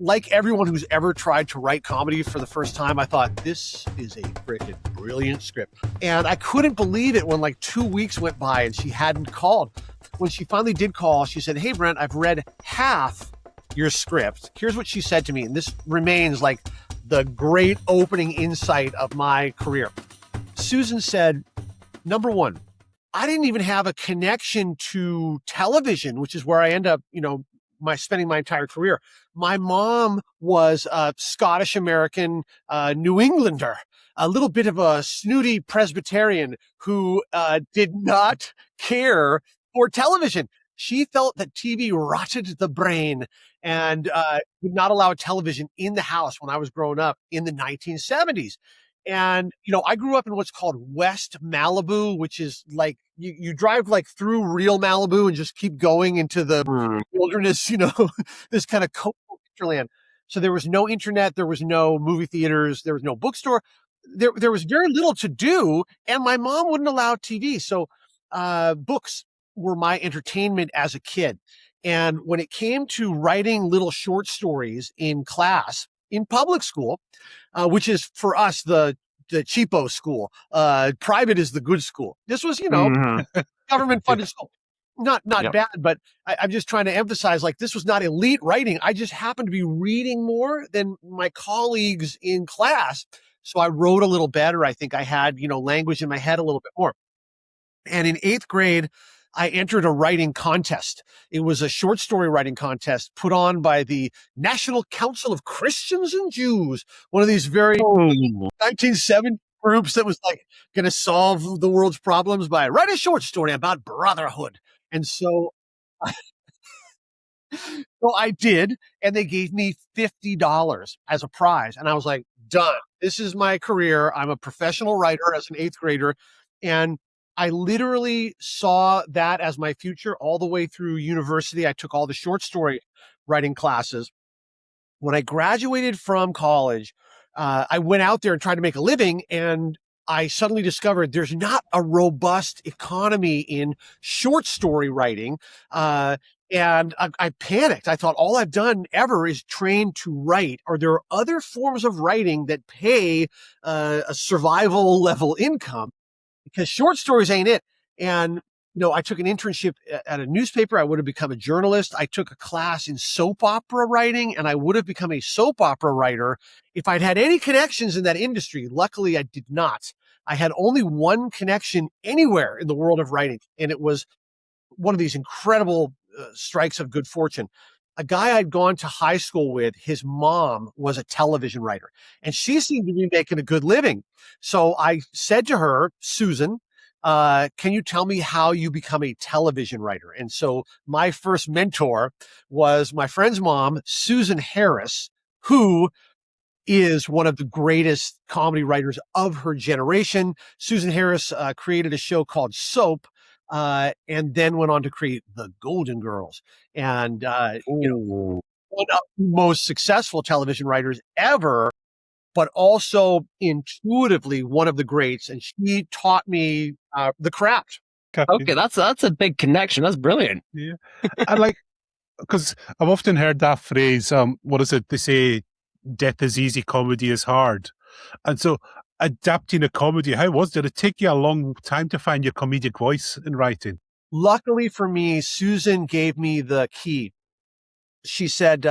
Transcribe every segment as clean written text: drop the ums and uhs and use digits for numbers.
like everyone who's ever tried to write comedy for the first time, I thought, this is a freaking brilliant script. And I couldn't believe it when like 2 weeks went by and she hadn't called. When she finally did call, she said, "Hey, Brent, I've read half your script." Here's what she said to me, and this remains like the great opening insight of my career. Susan said, "Number one, I didn't even have a connection to television, which is where I end up, spending my entire career. My mom was a Scottish American New Englander, a little bit of a snooty Presbyterian who did not care for television. She felt that TV rotted the brain and would not allow television in the house when I was growing up in the 1970s. And, I grew up in what's called West Malibu, which is like you drive like through real Malibu and just keep going into the wilderness, this kind of coastal hinterland. So there was no internet, there was no movie theaters, there was no bookstore. There was very little to do, and my mom wouldn't allow TV. So books were my entertainment as a kid. And when it came to writing little short stories in class, in public school, which is for us the cheapo school. Private is the good school. This was, government funded school. Not bad, but I'm just trying to emphasize, like, this was not elite writing. I just happened to be reading more than my colleagues in class. So I wrote a little better. I think I had, language in my head a little bit more. And in 8th grade, I entered a writing contest. It was a short story writing contest put on by the National Council of Christians and Jews, one of these very 1970 groups that was like going to solve the world's problems by write a short story about brotherhood. And so I did, and they gave me $50 as a prize. And I was like, done. This is my career. I'm a professional writer as an 8th grader. And I literally saw that as my future all the way through university. I took all the short story writing classes. When I graduated from college, I went out there and tried to make a living, and I suddenly discovered there's not a robust economy in short story writing. And I panicked. I thought, all I've done ever is train to write. Are there other forms of writing that pay a survival level income? Because short stories ain't it. And, I took an internship at a newspaper. I would have become a journalist. I took a class in soap opera writing, and I would have become a soap opera writer if I'd had any connections in that industry. Luckily, I did not. I had only one connection anywhere in the world of writing, and it was one of these incredible strikes of good fortune. A guy I'd gone to high school with, his mom was a television writer, and she seemed to be making a good living. So I said to her, "Susan, can you tell me how you become a television writer?" And so my first mentor was my friend's mom, Susan Harris, who is one of the greatest comedy writers of her generation. Susan Harris created a show called Soap, and then went on to create The Golden Girls. And, one of the most successful television writers ever, but also intuitively one of the greats. And she taught me the craft. Okay, that's a big connection. That's brilliant. Yeah. And because I've often heard that phrase, what is it? They say, death is easy, comedy is hard. And so adapting a comedy, did it take you a long time to find your comedic voice in writing? Luckily for me, Susan gave me the key. She said,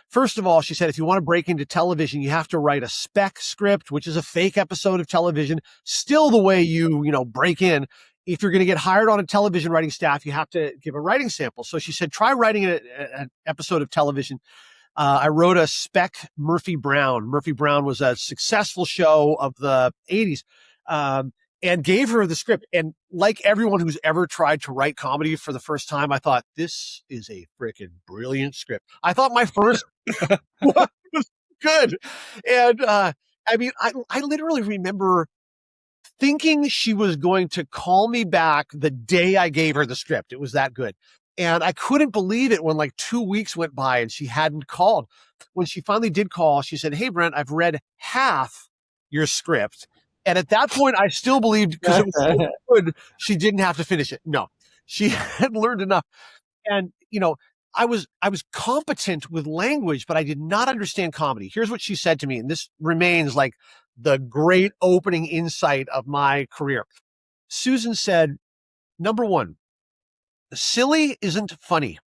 first of all, if you want to break into television, you have to write a spec script, which is a fake episode of television, still the way you break in. If you're going to get hired on a television writing staff, you have to give a writing sample. So she said, try writing an episode of television. I wrote a spec Murphy Brown. Murphy Brown was a successful show of the 80s, and gave her the script. And like everyone who's ever tried to write comedy for the first time, I thought, this is a freaking brilliant script. I thought my first one was good. And I literally remember thinking she was going to call me back the day I gave her the script. It was that good. And I couldn't believe it when like 2 weeks went by and she hadn't called. When she finally did call, she said, "Hey, Brent, I've read half your script." And at that point, I still believed, because it was so good, she didn't have to finish it. No, she had learned enough. And, I was competent with language, but I did not understand comedy. Here's what she said to me, and this remains like the great opening insight of my career. Susan said, number one, silly isn't funny.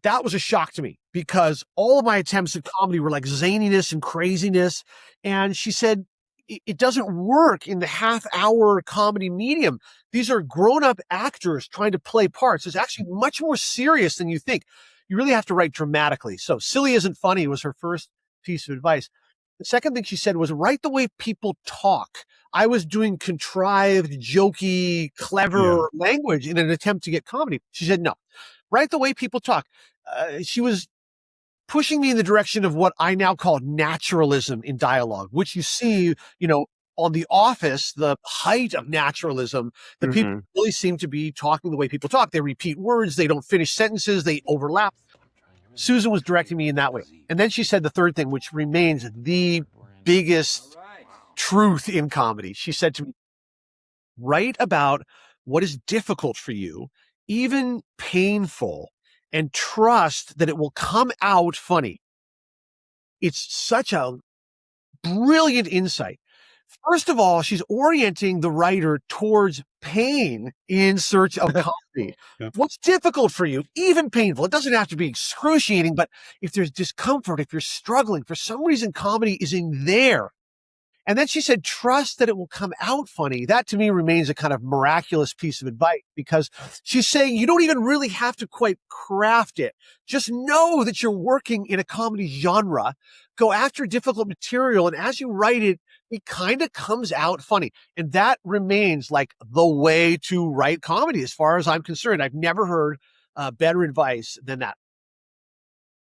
That was a shock to me because all of my attempts at comedy were like zaniness and craziness. And she said, it doesn't work in the half-hour comedy medium. These are grown-up actors trying to play parts. It's actually much more serious than you think. You really have to write dramatically. So silly isn't funny was her first piece of advice. The second thing she said was write the way people talk. I was doing contrived, jokey, clever language in an attempt to get comedy. She said, no, write the way people talk. She was pushing me in the direction of what I now call naturalism in dialogue, which you see, on The Office, the height of naturalism, that people really seem to be talking the way people talk. They repeat words. They don't finish sentences. They overlap. Susan was directing me in that way. And then she said the third thing, which remains the biggest truth in comedy. She said to me, write about what is difficult for you, even painful, and trust that it will come out funny. It's such a brilliant insight. First of all, she's orienting the writer towards pain in search of comedy. Yeah. What's difficult for you, even painful? It doesn't have to be excruciating, but if there's discomfort, if you're struggling, for some reason, comedy is in there. And then she said, trust that it will come out funny. That to me remains a kind of miraculous piece of advice because she's saying you don't even really have to quite craft it. Just know that you're working in a comedy genre. Go after difficult material. And as you write it, it kind of comes out funny. And that remains like the way to write comedy as far as I'm concerned. I've never heard better advice than that.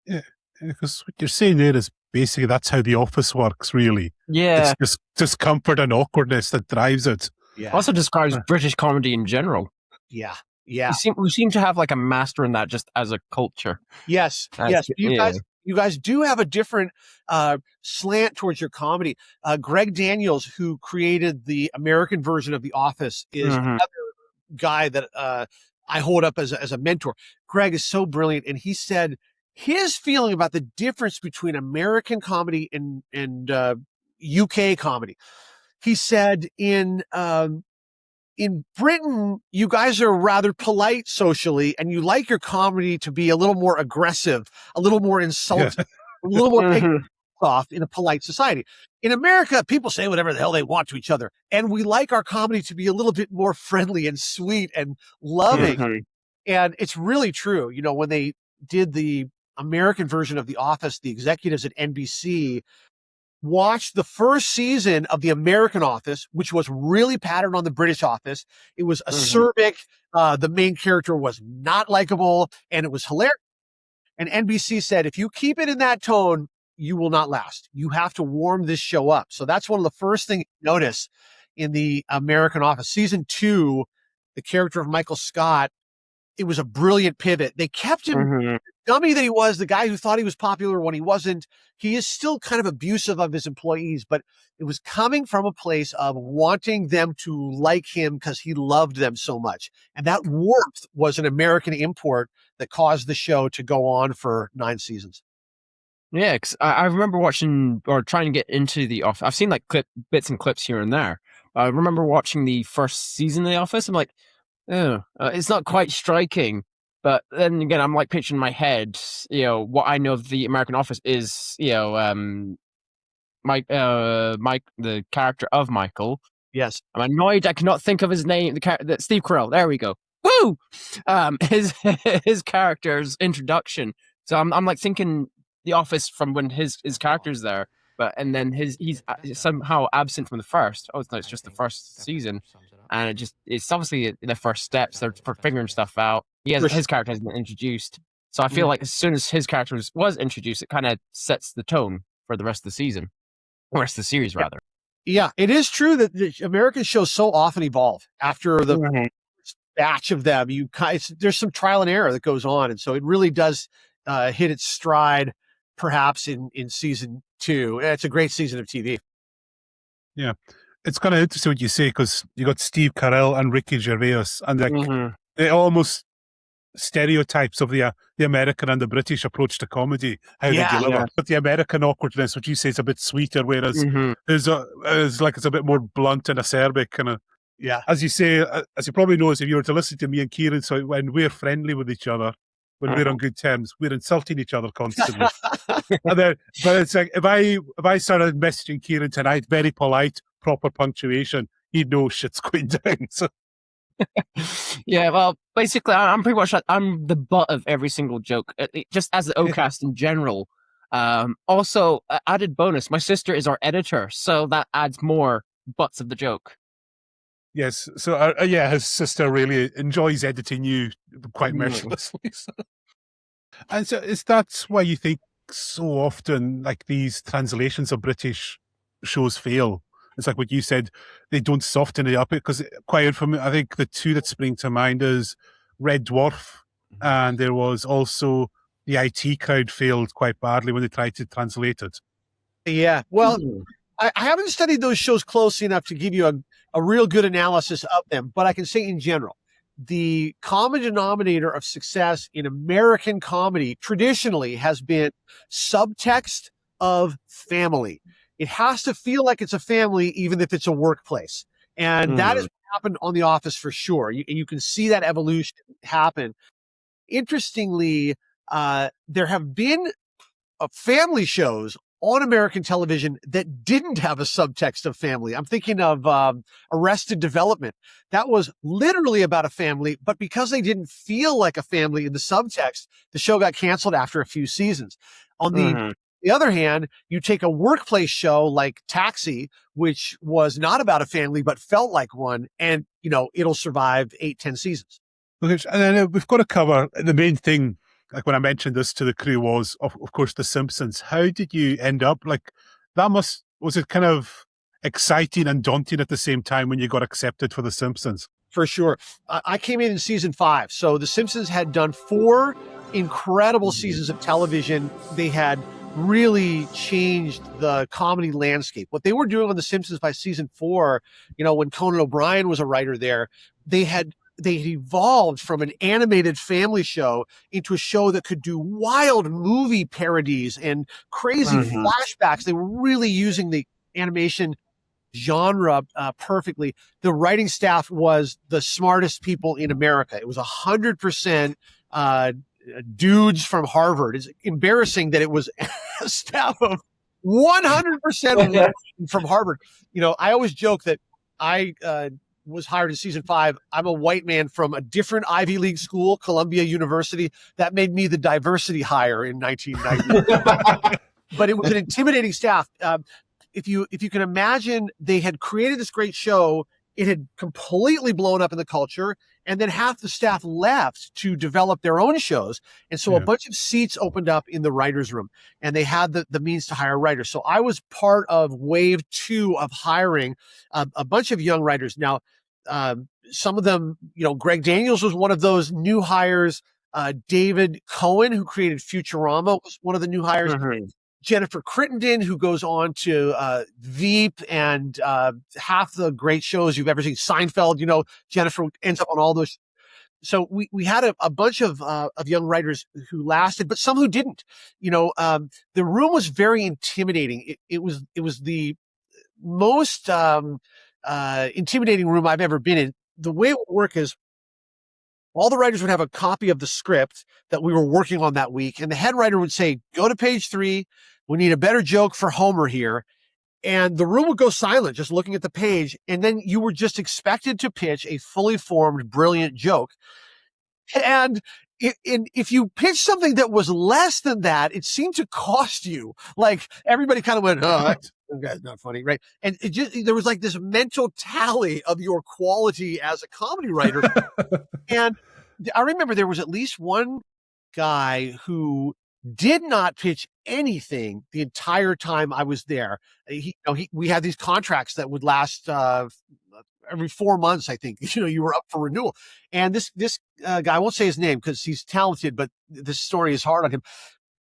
Yeah, because what you're saying there is basically that's how The Office works, really. Yeah. It's just discomfort and awkwardness that drives it. Yeah. Also describes British comedy in general. Yeah. Yeah. We seem to have like a master in that just as a culture. Yes. Yes. You guys do have a different slant towards your comedy. Greg Daniels, who created the American version of The Office, is another guy that I hold up as a mentor. Greg is so brilliant, and he said his feeling about the difference between American comedy and UK comedy. He said in Britain, you guys are rather polite socially, and you like your comedy to be a little more aggressive, a little more insulting, a little more off in a polite society. In America, people say whatever the hell they want to each other, and we like our comedy to be a little bit more friendly and sweet and loving. And it's really true. When they did the American version of The Office, the executives at NBC watched the first season of the American Office, which was really patterned on the British Office. It was acerbic. The main character was not likable, and it was hilarious. And NBC said, if you keep it in that tone, you will not last. You have to warm this show up. So that's one of the first things you notice in the American Office. Season 2, the character of Michael Scott, it was a brilliant pivot. They kept him dummy that he was, the guy who thought he was popular when he wasn't. He is still kind of abusive of his employees, but it was coming from a place of wanting them to like him because he loved them so much. And that warmth was an American import that caused the show to go on for 9 seasons. Yeah, because I remember watching or trying to get into The Office. I've seen like bits and clips here and there. I remember watching the first season of The Office. I'm like, oh, it's not quite striking. But then again, I'm like picturing in my head, what I know of the American Office is, Mike, the character of Michael. Yes. I'm annoyed I cannot think of his name. Steve Carell. There we go. Woo! His character's introduction. So I'm like thinking The Office from when his character's there, and then he's somehow absent from the first. Oh, no, it's just the first season, and it's obviously the first steps. They're figuring stuff out. His character hasn't been introduced, so I feel like as soon as his character was introduced, it kind of sets the tone for the rest of the season, or rest of the series rather. Yeah, it is true that the American shows so often evolve after the batch of them. There's some trial and error that goes on, and so it really does hit its stride, perhaps in season 2. It's a great season of TV. Yeah, it's kind of interesting what you say because you got Steve Carell and Ricky Gervais, and they almost stereotypes of the American and the British approach to comedy, how Yeah. they deliver. Yeah. But the American awkwardness, which you say is a bit sweeter, whereas Mhm. it's a bit more blunt and acerbic, kind of. Yeah. As you say, as you probably know, if you were to listen to me and Kieran, so when we're friendly with each other, when we're on good terms, we're insulting each other constantly. And then, but it's like if I started messaging Kieran tonight, very polite, proper punctuation, he'd know shit's going down. So Yeah, well, basically, I'm pretty much I'm the butt of every single joke, just as the OCast in general. Also, added bonus, my sister is our editor, so that adds more butts of the joke. yes, so yeah, his sister really enjoys editing you quite mercilessly. So. And so is that why you think so often like these translations of British shows fail? It's like what you said, they don't soften it up because quite for me, I think the two that spring to mind is Red Dwarf, and there was also the IT Crowd failed quite badly when they tried to translate it. Yeah. Well, I haven't studied those shows closely enough to give you a real good analysis of them, but I can say in general, the common denominator of success in American comedy traditionally has been subtext of family. It has to feel like it's a family, even if it's a workplace. And that has happened on The Office for sure. You can see that evolution happen. Interestingly, there have been family shows on American television that didn't have a subtext of family. I'm thinking of Arrested Development. That was literally about a family, but because they didn't feel like a family in the subtext, the show got canceled after a few seasons. On the other hand, you take a workplace show like Taxi, which was not about a family, but felt like one, and, it'll survive 8-10 seasons. And then we've got to cover the main thing. Like when I mentioned this to the crew was, of course, The Simpsons. How did you end up like that? Was it kind of exciting and daunting at the same time when you got accepted for The Simpsons? For sure. I came in season 5. So The Simpsons had done 4 incredible seasons of television. They had really changed the comedy landscape. What they were doing on The Simpsons by season 4, when Conan O'Brien was a writer there, they had evolved from an animated family show into a show that could do wild movie parodies and crazy flashbacks. They were really using the animation genre perfectly. The writing staff was the smartest people in America. It was 100% dudes from Harvard. It's embarrassing that it was a staff of 100% from Harvard. I always joke that I was hired in season 5. I'm a white man from a different Ivy League school, Columbia University. That made me the diversity hire in 1990. But it was an intimidating staff. If you can imagine, they had created this great show. It had completely blown up in the culture, and then half the staff left to develop their own shows. And so a bunch of seats opened up in the writer's room, and they had the means to hire writers. So I was part of wave 2 of hiring a bunch of young writers. Now, some of them, Greg Daniels was one of those new hires. David Cohen, who created Futurama, was one of the new hires. Jennifer Crittenden, who goes on to Veep and half the great shows you've ever seen. Seinfeld, Jennifer ends up on all those. So we had a bunch of young writers who lasted, but some who didn't. The room was very intimidating. It was the most intimidating room I've ever been in. The way it would work is all the writers would have a copy of the script that we were working on that week. And the head writer would say, go to page 3. We need a better joke for Homer here. And the room would go silent, just looking at the page. And then you were just expected to pitch a fully formed, brilliant joke. And if you pitched something that was less than that, it seemed to cost you. Like everybody kind of went, oh, that's not funny, right? And there was like this mental tally of your quality as a comedy writer. And I remember there was at least one guy who did not pitch anything the entire time I was there. We had these contracts that would last every 4 months, I think. You were up for renewal. And this guy, I won't say his name because he's talented, but this story is hard on him.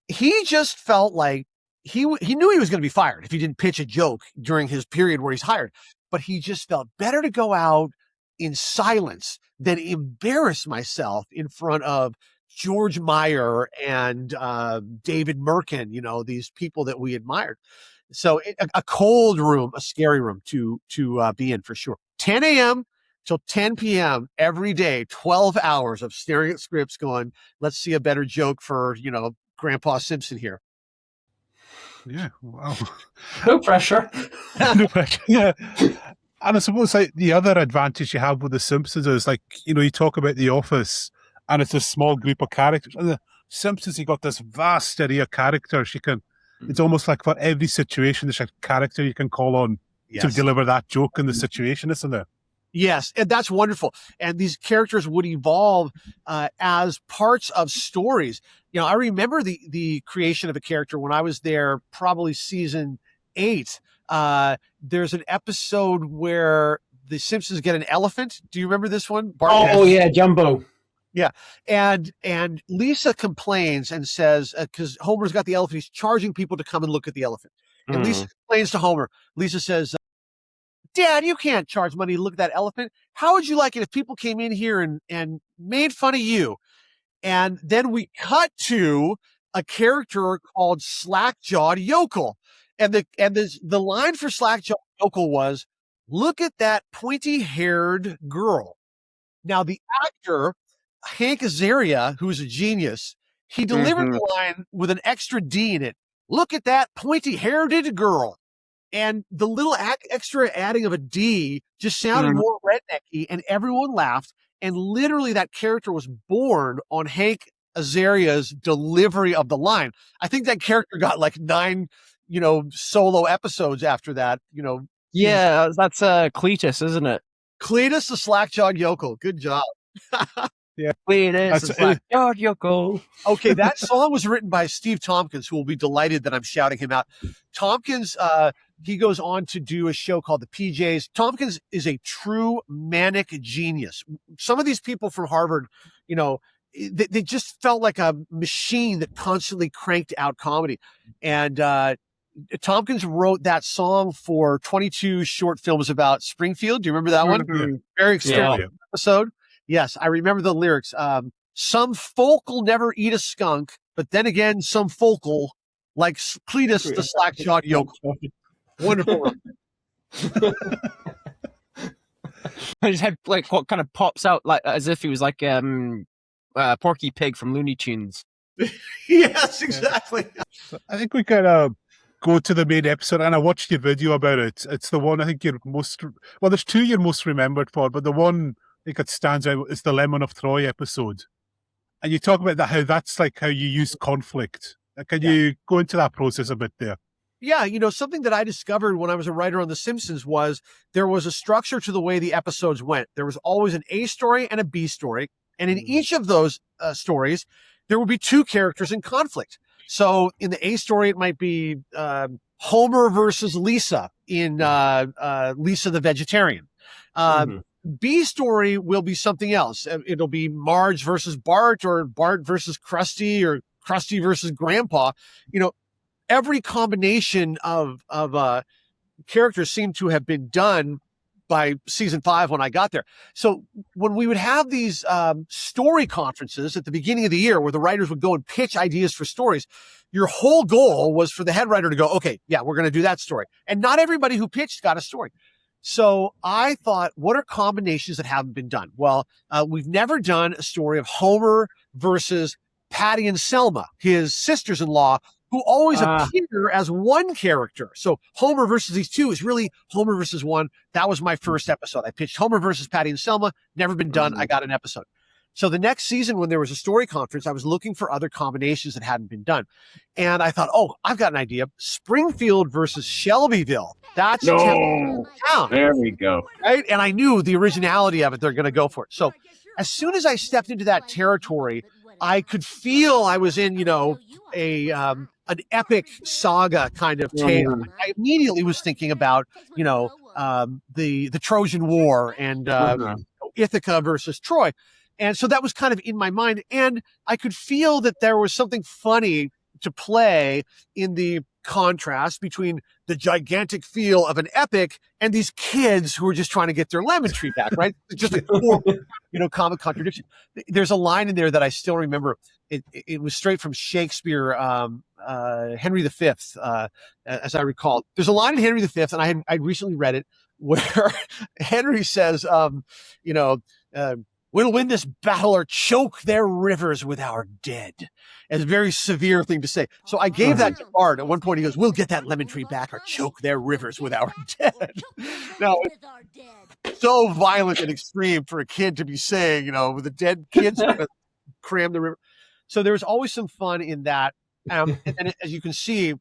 He just felt like he knew he was going to be fired if he didn't pitch a joke during his period where he's hired. But he just felt better to go out in silence than embarrass myself in front of George Meyer and David Merkin, these people that we admired. So a cold room, a scary room to be in for sure. 10 a.m. till 10 p.m. every day, 12 hours of staring at scripts going, let's see a better joke for, Grandpa Simpson here. Yeah, wow. No pressure. No pressure. Yeah. And I suppose like the other advantage you have with The Simpsons is like, you talk about The Office and it's a small group of characters. And The Simpsons, you got this vast array of characters. It's almost like for every situation, there's a character you can call on to deliver that joke in the situation, isn't there? Yes, and that's wonderful. And these characters would evolve as parts of stories. I remember the creation of a character when I was there, probably season 8. There's an episode where the Simpsons get an elephant. Do you remember this one? Yeah, Jumbo. Yeah, and Lisa complains and says, because Homer's got the elephant, he's charging people to come and look at the elephant. And Lisa complains to Homer. Lisa says, Dad, you can't charge money to look at that elephant. How would you like it if people came in here and made fun of you? And then we cut to a character called Slack-Jawed Yokel. And the line for Slack-Jawed Yokel was, look at that pointy-haired girl. Now, the actor, Hank Azaria, who's a genius, he delivered the line with an extra D in it. Look at that pointy-haired girl. And the little extra adding of a D just sounded more rednecky, and everyone laughed. And literally that character was born on Hank Azaria's delivery of the line. I think that character got like 9, solo episodes after that, Yeah, that's Cletus, isn't it? Cletus the Slack-Jawed Yokel. Good job. Yeah. Cletus the Slack-Jawed Yokel. Okay, that song was written by Steve Tompkins, who will be delighted that I'm shouting him out. Tompkins, he goes on to do a show called The PJs. Tompkins is a true manic genius. Some of these people from Harvard, they just felt like a machine that constantly cranked out comedy. And Tompkins wrote that song for 22 short films about Springfield. Do you remember that one? Very extravagant episode. Yes, I remember the lyrics. Some folk'll never eat a skunk, but then again, some folk'll, like Cletus the Slack-Jawed Yokel. Wonderful. His head like what kind of pops out like as if he was like Porky Pig from Looney Tunes. Yes, exactly. I think we can go to the main episode, and I watched your video about it. It's the one I think you're most there's 2 you're most remembered for, but the one I think it stands out is the Lemon of Troy episode. And you talk about that, how that's like how you use conflict. Can you go into that process a bit there? Yeah, something that I discovered when I was a writer on The Simpsons was there was a structure to the way the episodes went. There was always an A story and a B story. And in each of those stories, there would be 2 characters in conflict. So in the A story, it might be Homer versus Lisa in Lisa the Vegetarian. B story will be something else. It'll be Marge versus Bart, or Bart versus Krusty, or Krusty versus Grandpa. Every combination of characters seemed to have been done by season 5 when I got there. So when we would have these story conferences at the beginning of the year where the writers would go and pitch ideas for stories, your whole goal was for the head writer to go, okay, yeah, we're going to do that story. And not everybody who pitched got a story. So I thought, what are combinations that haven't been done? Well, we've never done a story of Homer versus Patty and Selma, his sisters-in-law, who always appear as one character. So Homer versus these 2 is really Homer versus 1. That was my first episode. I pitched Homer versus Patty and Selma. Never been done. I got an episode. So the next season, when there was a story conference, I was looking for other combinations that hadn't been done. And I thought, I've got an idea. Springfield versus Shelbyville. That's town. There we go. Right? And I knew the originality of it. They're going to go for it. So as soon as I stepped into that territory, I could feel I was in, an epic saga kind of tale. I immediately was thinking about, the Trojan War and Ithaca versus Troy. And so that was kind of in my mind. And I could feel that there was something funny to play in the contrast between the gigantic feel of an epic and these kids who are just trying to get their lemon tree back, right? It's just a cool, comic contradiction. There's a line in there that I still remember. It was straight from Shakespeare, Henry V, as I recall. There's a line in Henry V, and I'd recently read it, where Henry says, we'll win this battle or choke their rivers with our dead. It's a very severe thing to say. So I gave that to Bart. At one point, he goes, we'll get that lemon tree back or choke their rivers with our dead. Now, it's so violent and extreme for a kid to be saying, with the dead kids cram the river. So there's always some fun in that. And as you can see,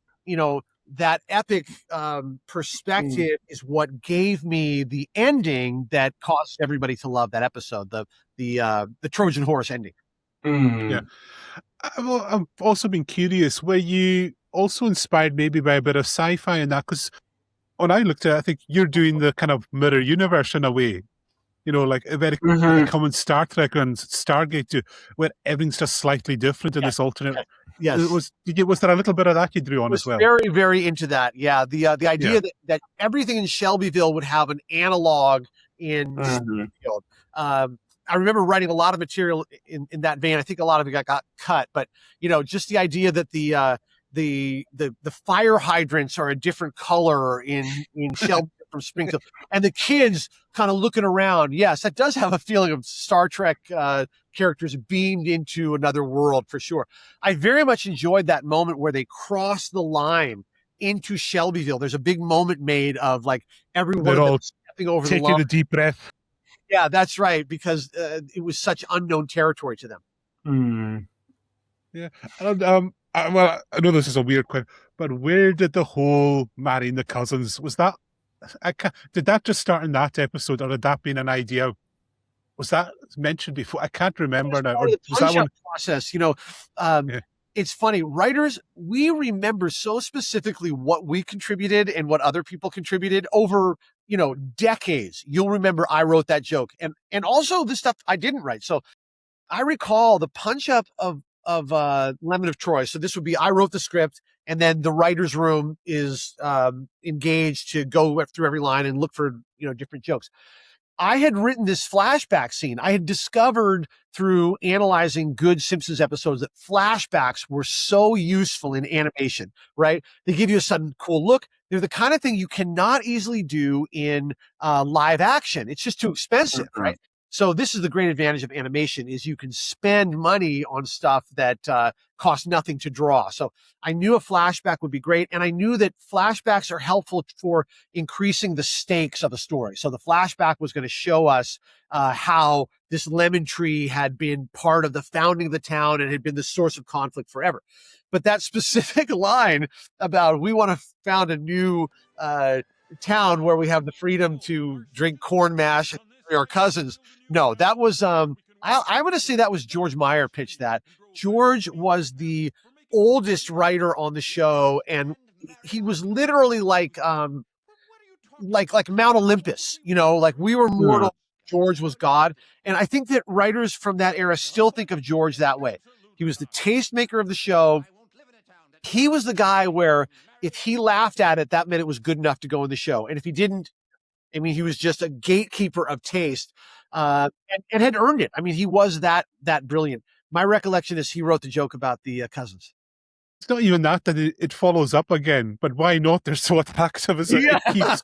that epic perspective is what gave me the ending that caused everybody to love that episode, the Trojan horse ending. Yeah. Well, I've also been curious, were you also inspired maybe by a bit of sci-fi in that? Because when I looked at it, I think you're doing the kind of mirror universe in a way. Like a very common Star Trek and Stargate too, where everything's just slightly different in this alternate. Yes. Was there a little bit of that you drew on as well? Very, very into that. Yeah. The idea that everything in Shelbyville would have an analog in Springfield. I remember writing a lot of material in that vein. I think a lot of it got cut, but just the idea that the fire hydrants are a different color in Shelbyville from Springfield, and the kids kind of looking around. Yes, that does have a feeling of Star Trek characters beamed into another world for sure. I very much enjoyed that moment where they cross the line into Shelbyville. There's a big moment made of like everyone all stepping over the line, taking a deep breath. Yeah, that's right, because it was such unknown territory to them. Yeah. And, well, I know this is a weird question, but where did the whole marrying the cousins, was that, did that just start in that episode, or had that been an idea? Was that mentioned before? I can't remember now. Or was that one process? It's funny, writers, we remember so specifically what we contributed and what other people contributed over decades. You'll remember I wrote that joke, and also the stuff I didn't write. So I recall the punch up of Lemon of Troy. So this would be, I wrote the script, and then the writer's room is engaged to go through every line and look for different jokes. I had written this flashback scene. I had discovered through analyzing good Simpsons episodes that flashbacks were so useful in animation, right? They give you a sudden cool look. They're the kind of thing you cannot easily do in live action. It's just too expensive, right? So this is the great advantage of animation, is you can spend money on stuff that costs nothing to draw. So I knew a flashback would be great. And I knew that flashbacks are helpful for increasing the stakes of a story. So the flashback was going to show us how this lemon tree had been part of the founding of the town and had been the source of conflict forever. But that specific line about we want to found a new town where we have the freedom to drink corn mash and our cousins. No, that was I'm going to say that was George Meyer pitched that. George was the oldest writer on the show, and he was literally like Mount Olympus, like we were mortal. George was God. And I think that writers from that era still think of George that way. He was the tastemaker of the show. He was the guy where if he laughed at it, that meant it was good enough to go in the show. And if he didn't, he was just a gatekeeper of taste, and had earned it. He was that brilliant. My recollection is he wrote the joke about the cousins. It's not even that it follows up again, but why not? They're so attractive as it keeps.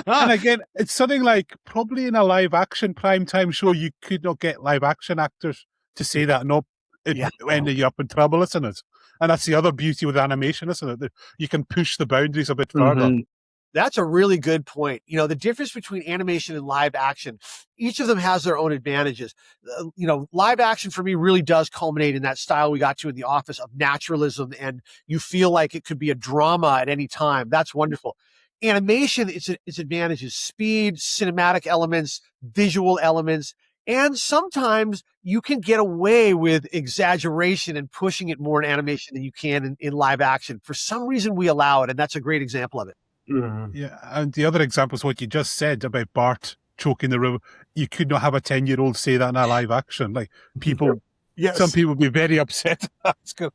And again, it's something like probably in a live action primetime show, you could not get live action actors to say that. No, it ended you up in trouble, isn't it? And that's the other beauty with animation, isn't it? You can push the boundaries a bit further. That's a really good point. The difference between animation and live action, each of them has their own advantages. Live action for me really does culminate in that style we got to in The Office of naturalism, and you feel like it could be a drama at any time. That's wonderful. Animation, its advantages: speed, cinematic elements, visual elements, and sometimes you can get away with exaggeration and pushing it more in animation than you can in live action. For some reason, we allow it, and that's a great example of it. Yeah, and the other example is what you just said about Bart choking the river. You could not have a 10-year-old say that in a live action. Like people, some people would be very upset. That's good.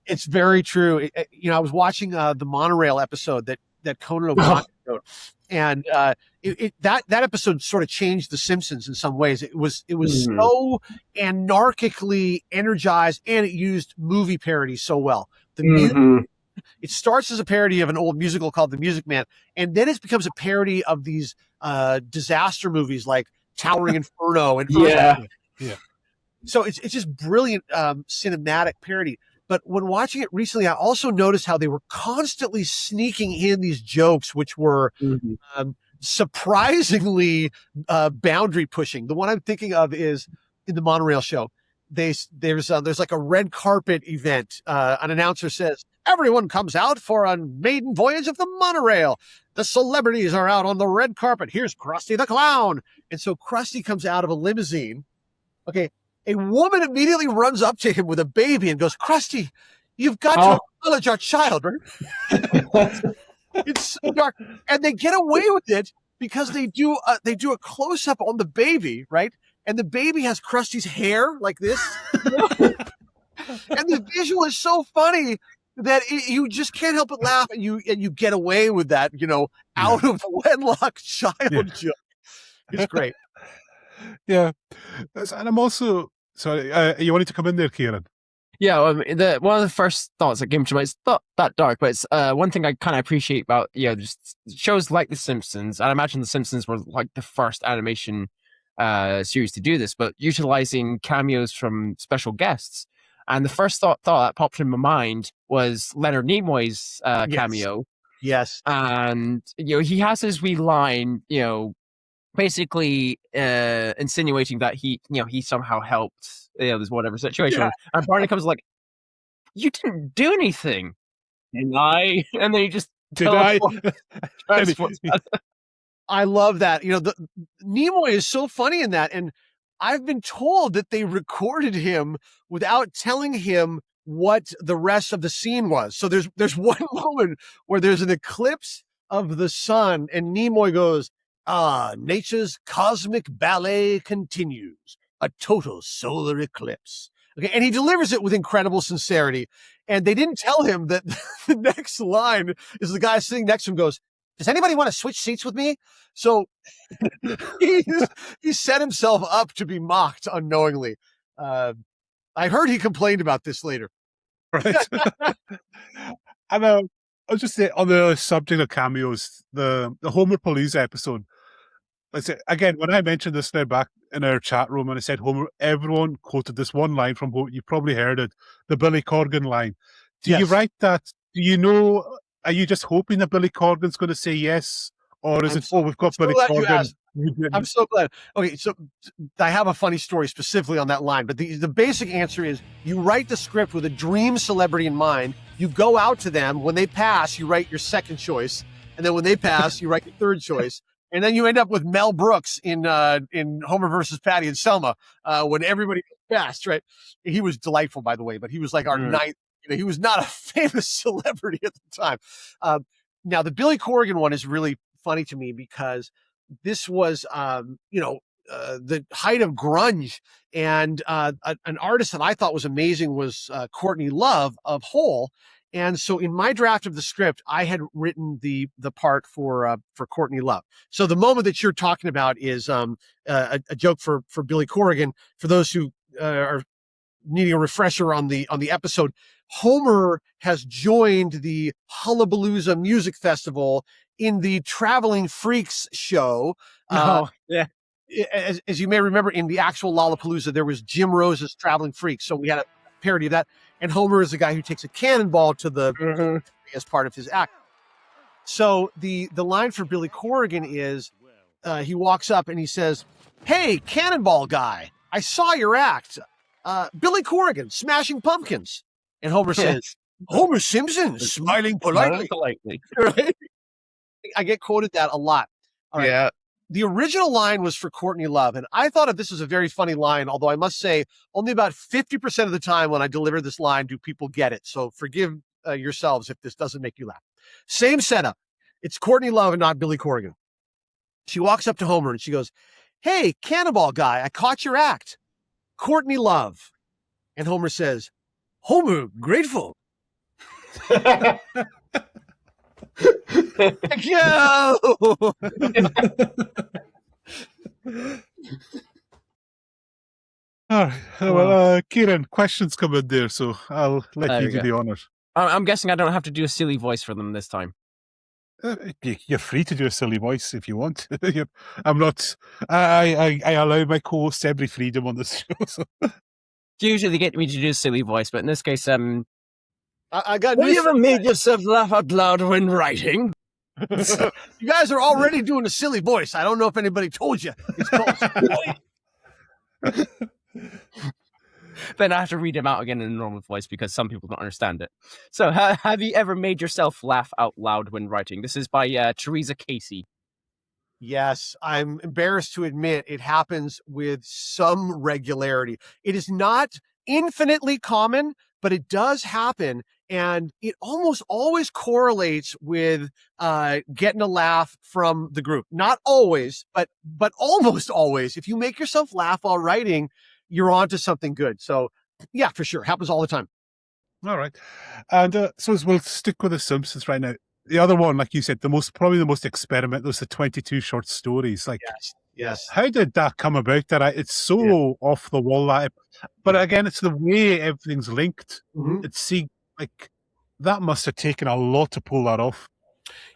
It's very true. I was watching the monorail episode that Conan O'Brien wrote, and that episode sort of changed The Simpsons in some ways. It was so anarchically energized, and it used movie parody so well. It starts as a parody of an old musical called The Music Man, and then it becomes a parody of these disaster movies like Towering Inferno and Yeah. So it's just brilliant cinematic parody. But when watching it recently, I also noticed how they were constantly sneaking in these jokes, which were surprisingly boundary pushing. The one I'm thinking of is in the monorail show. There's like a red carpet event. An announcer says, "Everyone comes out for a maiden voyage of the monorail. The celebrities are out on the red carpet. Here's Krusty the Clown." And so Krusty comes out of a limousine. Okay. A woman immediately runs up to him with a baby and goes, "Krusty, you've got to acknowledge our child," right? It's so dark. And they get away with it because they do a close up on the baby, right? And the baby has Krusty's hair like this. And the visual is so funny that you just can't help but laugh, and you get away with that, out of wedlock child joke. It's great. Yeah. And I'm also sorry. You wanted to come in there, Kieran? Yeah, one of the first thoughts that came to mind, it's not that dark, but it's one thing I kind of appreciate about just shows like The Simpsons. And I imagine The Simpsons were like the first animation series to do this, but utilizing cameos from special guests. And the first thought that popped in my mind was Leonard Nimoy's cameo. Yes, and he has his wee line, basically insinuating that he somehow helped this whatever situation, and Barney comes like, "You didn't do anything, didn't I?" And then he just transports. I love that. Nimoy is so funny in that, and I've been told that they recorded him without telling him what the rest of the scene was. So there's one moment where there's an eclipse of the sun, and Nimoy goes, "Nature's cosmic ballet continues. A total solar eclipse." Okay, and he delivers it with incredible sincerity. And they didn't tell him that the next line is the guy sitting next to him goes, "Does anybody want to switch seats with me?" So he set himself up to be mocked unknowingly. I heard he complained about this later. Right. And I'll just say on the subject of cameos, the Homer Police episode. I say again, when I mentioned this now back in our chat room, and I said Homer, everyone quoted this one line from Homer. You probably heard it, the Billy Corgan line. Do you write that? Do you know? Are you just hoping that Billy Corgan's going to say yes, or is we've got Billy Corgan? I'm so glad. Okay, so I have a funny story specifically on that line, but the basic answer is you write the script with a dream celebrity in mind. You go out to them. When they pass, you write your second choice, and then when they pass, you write your third choice. And then you end up with Mel Brooks in Homer versus Patty and Selma when everybody passed, right? He was delightful, by the way, but he was like our ninth. He was not a famous celebrity at the time. Now, the Billy Corgan one is really funny to me because this was, the height of grunge. And an artist that I thought was amazing was Courtney Love of Hole. And so in my draft of the script, I had written the part for Courtney Love. So the moment that you're talking about is a joke for Billy Corgan. For those who are needing a refresher on the episode, Homer has joined the Hullabalooza Music Festival in the Traveling Freaks show. As you may remember, in the actual Lollapalooza, there was Jim Rose's Traveling Freaks. So we had a parody of that. And Homer is the guy who takes a cannonball to the as part of his act. So the line for Billy Corgan is he walks up and he says, "Hey, cannonball guy, I saw your act. Billy Corgan, Smashing Pumpkins." And Homer says, "Homer Simpson, smiling politely." Right? I get quoted that a lot. All right. Yeah. The original line was for Courtney Love, and I thought this was a very funny line, although I must say only about 50% of the time when I deliver this line do people get it. So forgive yourselves if this doesn't make you laugh. Same setup. It's Courtney Love and not Billy Corgan. She walks up to Homer and she goes, "Hey, cannonball guy, I caught your act. Courtney Love." And Homer says, "Homer, grateful. Go! All right. Well, Kieran, questions come in there, so I'll let There you we do go. the honours. I'm guessing I don't have to do a silly voice for them this time. You're free to do a silly voice if you want. I'm not. I allow my co-hosts every freedom on this show. So. Usually they get me to do a silly voice, but in this case, I got have news. you ever made yourself laugh out loud when writing? You guys are already doing a silly voice. I don't know if anybody told you. It's called silly. Then I have to read them out again in a normal voice because some people don't understand it. So, have you ever made yourself laugh out loud when writing? This is by Teresa Casey. Yes, I'm embarrassed to admit it happens with some regularity. It is not infinitely common, but it does happen. And it almost always correlates with getting a laugh from the group. Not always, but almost always. If you make yourself laugh while writing, you're onto something good. So yeah, for sure. Happens all the time. All right. And so we'll stick with The Simpsons right now. The other one, like you said, probably the most experimental was the 22 short stories. Like, Yes. how did that come about? It's so off the wall. But again, it's the way everything's linked. Mhm. It's like that must have taken a lot to pull that off.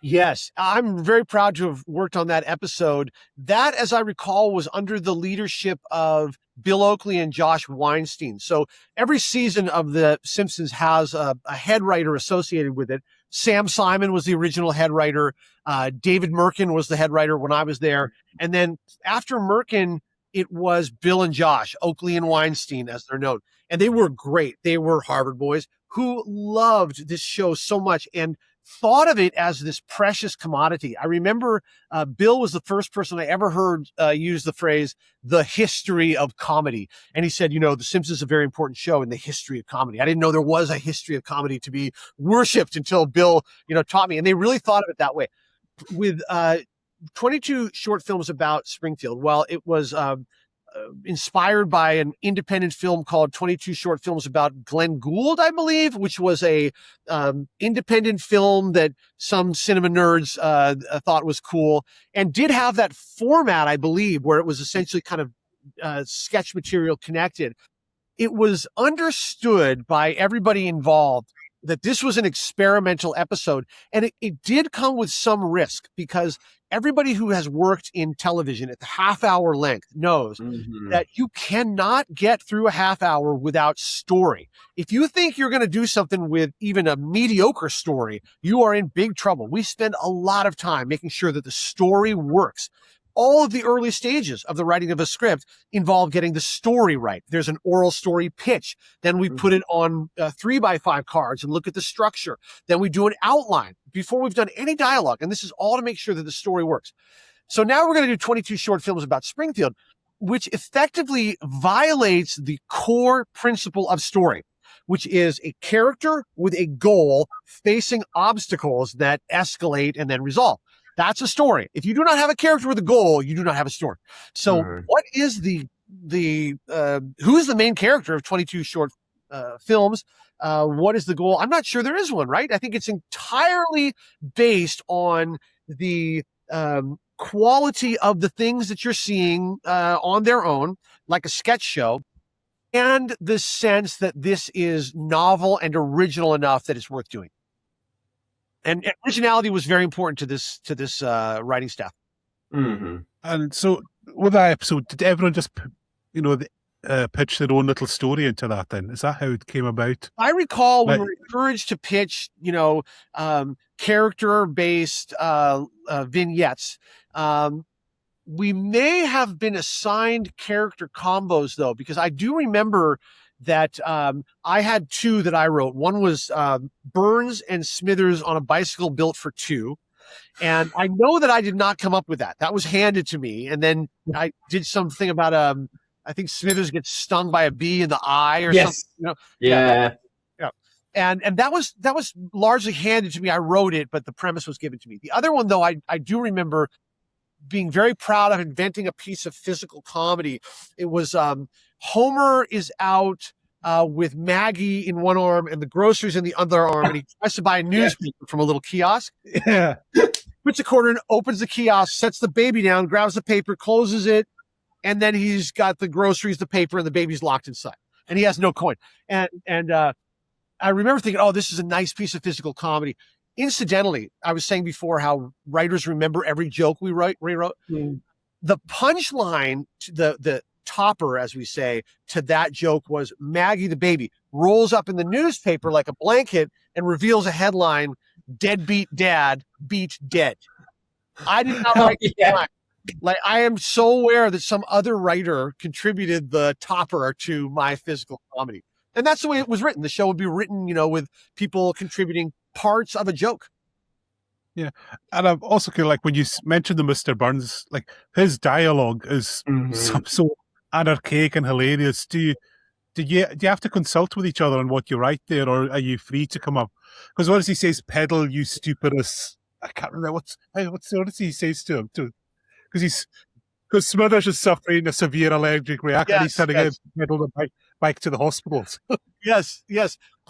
Yes, I'm very proud to have worked on that episode. That, as I recall, was under the leadership of Bill Oakley and Josh Weinstein. So every season of The Simpsons has a head writer associated with it. Sam Simon was the original head writer. David Merkin was the head writer when I was there. And then after Merkin, it was Bill and Josh, Oakley and Weinstein, as they're known. And they were great. They were Harvard boys who loved this show so much and thought of it as this precious commodity. I remember Bill was the first person I ever heard use the phrase, the history of comedy. And he said, The Simpsons is a very important show in the history of comedy. I didn't know there was a history of comedy to be worshipped until Bill, taught me. And they really thought of it that way. With 22 short films about Springfield, well, it was inspired by an independent film called 22 Short Films About Glenn Gould, I believe, which was a independent film that some cinema nerds thought was cool and did have that format, I believe, where it was essentially kind of sketch material connected. It was understood by everybody involved that this was an experimental episode, and it did come with some risk because everybody who has worked in television at the half-hour length knows that you cannot get through a half hour without story. If you think you're going to do something with even a mediocre story, you are in big trouble. We spend a lot of time making sure that the story works. All of the early stages of the writing of a script involve getting the story right. There's an oral story pitch. Then we put it on 3x5 cards and look at the structure. Then we do an outline before we've done any dialogue. And this is all to make sure that the story works. So now we're going to do 22 short films about Springfield, which effectively violates the core principle of story, which is a character with a goal facing obstacles that escalate and then resolve. That's a story. If you do not have a character with a goal, you do not have a story. So what is who is the main character of 22 short films? What is the goal? I'm not sure there is one, right? I think it's entirely based on the quality of the things that you're seeing on their own, like a sketch show, and the sense that this is novel and original enough that it's worth doing. And originality was very important to this writing staff. And so with that episode, did everyone just, pitch their own little story into that then? Is that how it came about? I recall we were encouraged to pitch, character-based vignettes. We may have been assigned character combos, though, because I do remember that I had two that I wrote. One was Burns and Smithers on a bicycle built for two. And I know that I did not come up with that. That was handed to me. And then I did something about, I think Smithers gets stung by a bee in the eye or something. Yeah. And that was largely handed to me. I wrote it, but the premise was given to me. The other one, though, I do remember being very proud of inventing a piece of physical comedy. It was Homer is out with Maggie in one arm and the groceries in the other arm, and he tries to buy a newspaper from a little kiosk. Yeah. Puts a quarter in, opens the kiosk, sets the baby down, grabs the paper, closes it, and then he's got the groceries, the paper, and the baby's locked inside, and he has no coin. And I remember thinking, oh, this is a nice piece of physical comedy. Incidentally, I was saying before how writers remember every joke we rewrote. Mm. The punchline, the topper, as we say, to that joke was Maggie the baby rolls up in the newspaper like a blanket and reveals a headline, "Deadbeat Dad Beat Dead." I did not write the line. Like, I am so aware that some other writer contributed the topper to my physical comedy. And that's the way it was written. The show would be written, with people contributing parts of a joke. Yeah. And I'm also kind of like, when you mentioned the Mr. Burns, like, his dialogue is so anarchic and hilarious. Do you have to consult with each other on what you write there, or are you free to come up? Because what does he say? Pedal, you stupidest. I can't remember what does he say to him too? Because Smithers is suffering a severe allergic reaction. Yes, and he's trying to get him to pedal the bike to the hospitals. Yes.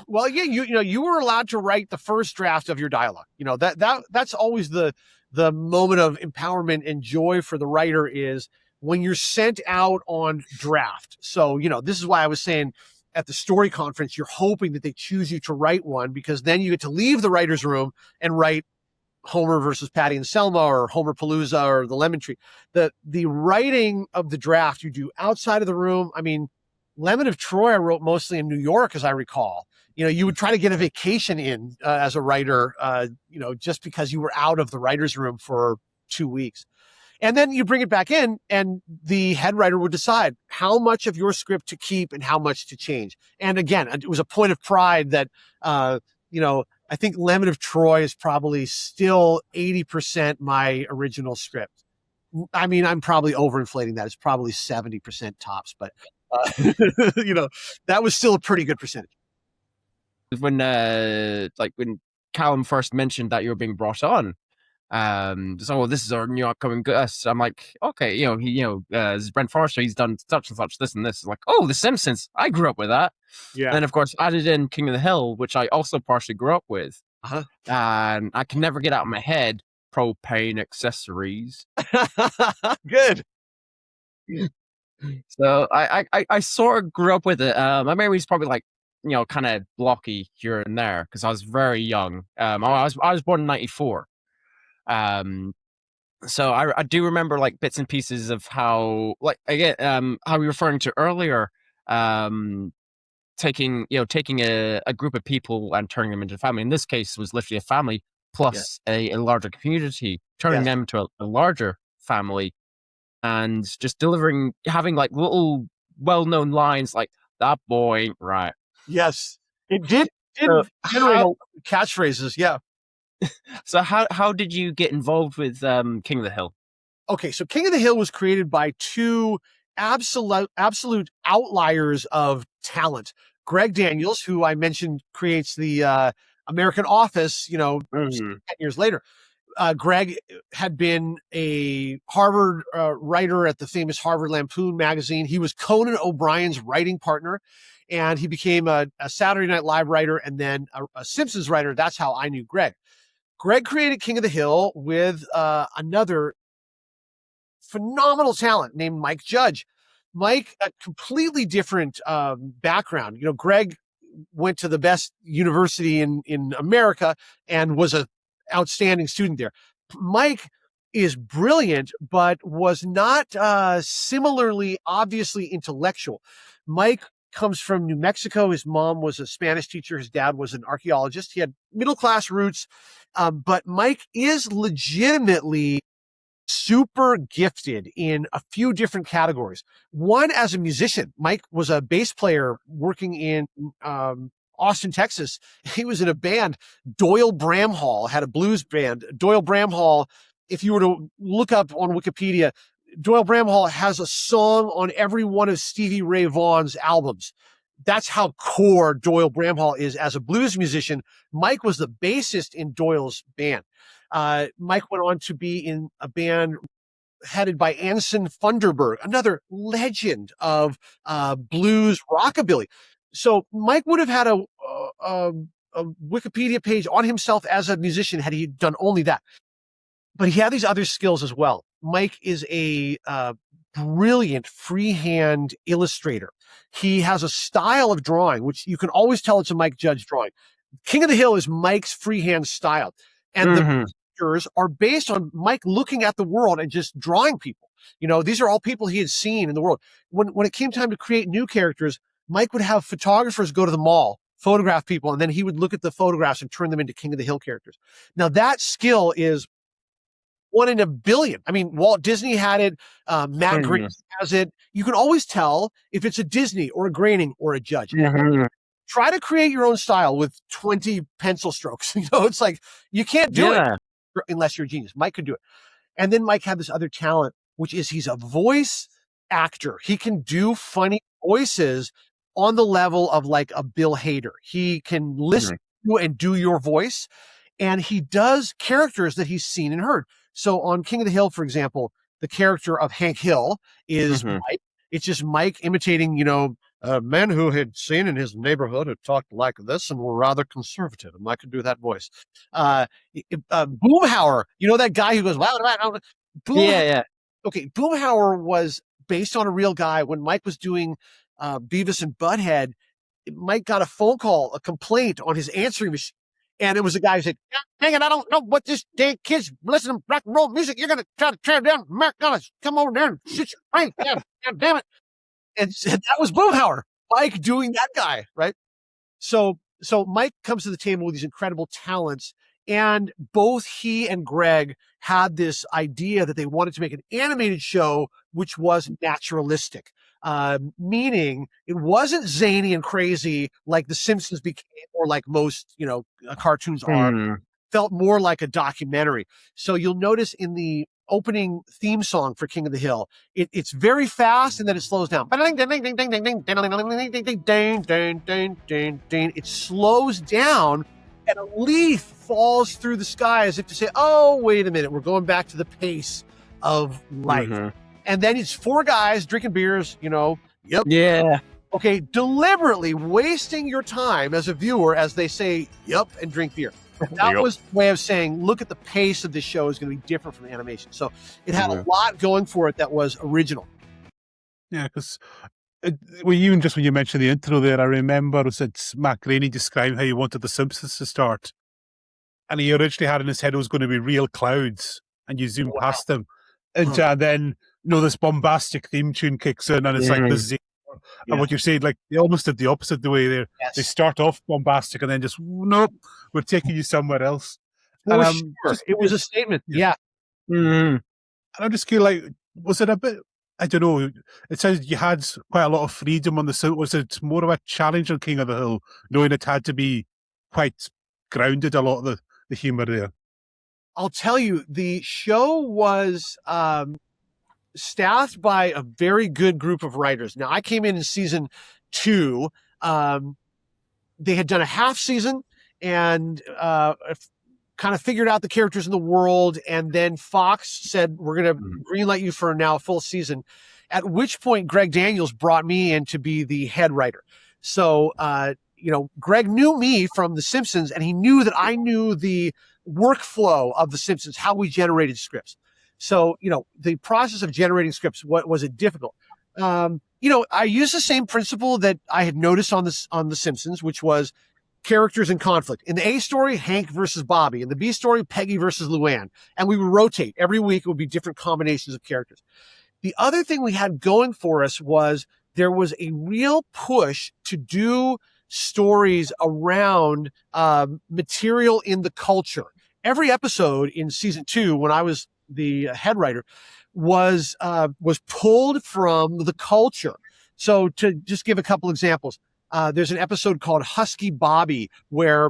Well, yeah, you were allowed to write the first draft of your dialogue. That's always the moment of empowerment and joy for the writer, is when you're sent out on draft. So, this is why I was saying at the story conference, you're hoping that they choose you to write one, because then you get to leave the writer's room and write Homer versus Patty and Selma, or Homer Palooza, or the Lemon Tree. The writing of the draft you do outside of the room. I mean, Lemon of Troy I wrote mostly in New York, as I recall. You would try to get a vacation in as a writer, just because you were out of the writer's room for 2 weeks. And then you bring it back in, and the head writer would decide how much of your script to keep and how much to change. And again, it was a point of pride that, I think Lemon of Troy is probably still 80% my original script. I mean, I'm probably overinflating that. It's probably 70% tops, but that was still a pretty good percentage. When when Callum first mentioned that you were being brought on, so this is our new upcoming guest. I'm like, okay, this is Brent Forrester. He's done such and such, this and this. Like, oh, The Simpsons. I grew up with that. Yeah. And of course, added in King of the Hill, which I also partially grew up with. Uh-huh. And I can never get out of my head propane accessories. Good. So I sort of grew up with it. My memory's probably like, kind of blocky here and there, because I was very young. I was born in 94. So I do remember like bits and pieces of how, like, again, how we were referring to earlier, taking a group of people and turning them into a family. In this case, it was literally a family plus a larger community, turning them to a larger family, and just having like little well-known lines like, "That boy ain't right." Yes, it did generate catchphrases. Yeah. So how did you get involved with King of the Hill? Okay, so King of the Hill was created by two absolute outliers of talent. Greg Daniels, who I mentioned creates the American Office, 10 years later. Greg had been a Harvard writer at the famous Harvard Lampoon magazine. He was Conan O'Brien's writing partner, and he became a Saturday Night Live writer and then a Simpsons writer. That's how I knew Greg. Greg created King of the Hill with another phenomenal talent named Mike Judge. Mike, a completely different background. Greg went to the best university in America and was an outstanding student there. Mike is brilliant, but was not similarly obviously intellectual. Mike comes from New Mexico. His mom was a Spanish teacher. His dad was an archaeologist. He had middle-class roots, but Mike is legitimately super gifted in a few different categories. One, as a musician. Mike was a bass player working in Austin, Texas. He was in a band. Doyle Bramhall had a blues band. Doyle Bramhall, if you were to look up on Wikipedia, Doyle Bramhall has a song on every one of Stevie Ray Vaughan's albums. That's how core Doyle Bramhall is as a blues musician. Mike was the bassist in Doyle's band. Mike went on to be in a band headed by Anson Funderburg, another legend of blues rockabilly. So Mike would have had a Wikipedia page on himself as a musician had he done only that. But he had these other skills as well. Mike is a brilliant freehand illustrator. He has a style of drawing, which you can always tell it's a Mike Judge drawing. King of the Hill is Mike's freehand style. And the pictures are based on Mike looking at the world and just drawing people. These are all people he had seen in the world. When it came time to create new characters, Mike would have photographers go to the mall, photograph people, and then he would look at the photographs and turn them into King of the Hill characters. Now that skill is 1 in a billion. I mean, Walt Disney had it. Matt Groening has it. You can always tell if it's a Disney or a Groening or a Judge. Try to create your own style with 20 pencil strokes. It's like you can't do it unless you're a genius. Mike could do it. And then Mike had this other talent, which is he's a voice actor. He can do funny voices on the level of like a Bill Hader. He can listen to you and do your voice. And he does characters that he's seen and heard. So on King of the Hill, for example, the character of Hank Hill is Mike. It's just Mike imitating, men who had seen in his neighborhood who talked like this and were rather conservative. And Mike could do that voice. Boomhauer, that guy who goes, wow. Yeah. Okay, Boomhauer was based on a real guy. When Mike was doing Beavis and Butthead, Mike got a phone call, a complaint on his answering machine. And it was a guy who said, dang it, I don't know what this dang kids listen to rock and roll music. You're going to try to tear down Americana. Come over there and shoot your brain. God damn it. And that was Boomhauer, Mike doing that guy, right? So Mike comes to the table with these incredible talents. And both he and Greg had this idea that they wanted to make an animated show which was naturalistic. Meaning it wasn't zany and crazy like The Simpsons became, or like most, cartoons are. Felt more like a documentary. So you'll notice in the opening theme song for King of the Hill, it's very fast and then it slows down. It slows down and a leaf falls through the sky as if to say, oh, wait a minute, we're going back to the pace of life. And then it's 4 guys drinking beers, Yep. Yeah. Okay, deliberately wasting your time as a viewer as they say, yep, and drink beer. That was a way of saying, look at the pace of this show is going to be different from animation. So it had a lot going for it that was original. Yeah, because even just when you mentioned the intro there, I remember it said Matt Groening describing how he wanted The Simpsons to start. And he originally had in his head it was going to be real clouds and you zoom past them. And then, this bombastic theme tune kicks in and it's like this. And what you're saying, like they almost did the opposite the way they start off bombastic and then just, nope, we're taking you somewhere else. For sure. It was a statement. Yeah. And I'm just like, was it a bit, I don't know, it says you had quite a lot of freedom on the set. Was it more of a challenge on King of the Hill, knowing it had to be quite grounded, a lot of the humour there? I'll tell you, the show was staffed by a very good group of writers. Now, I came in season 2. They had done a half season and kind of figured out the characters in the world. And then Fox said, we're going to greenlight you for now a full season. At which point, Greg Daniels brought me in to be the head writer. So, Greg knew me from The Simpsons, and he knew that I knew the workflow of The Simpsons, how we generated scripts. So, the process of generating scripts, what was it difficult? I used the same principle that I had noticed on The Simpsons, which was characters in conflict. In the A story, Hank versus Bobby. In the B story, Peggy versus Luann. And we would rotate. Every week it would be different combinations of characters. The other thing we had going for us was there was a real push to do stories around material in the culture. Every episode in season 2, when I was the head writer, was pulled from the culture. So to just give a couple examples, there's an episode called Husky Bobby where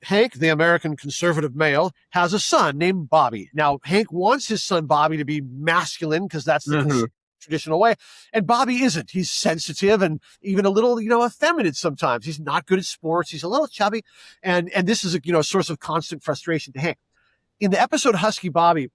Hank, the American conservative male, has a son named Bobby. Now, Hank wants his son Bobby to be masculine because that's the traditional way. And Bobby isn't. He's sensitive and even a little, effeminate sometimes. He's not good at sports. He's a little chubby. And this is a, source of constant frustration to Hank. In the episode Husky Bobby,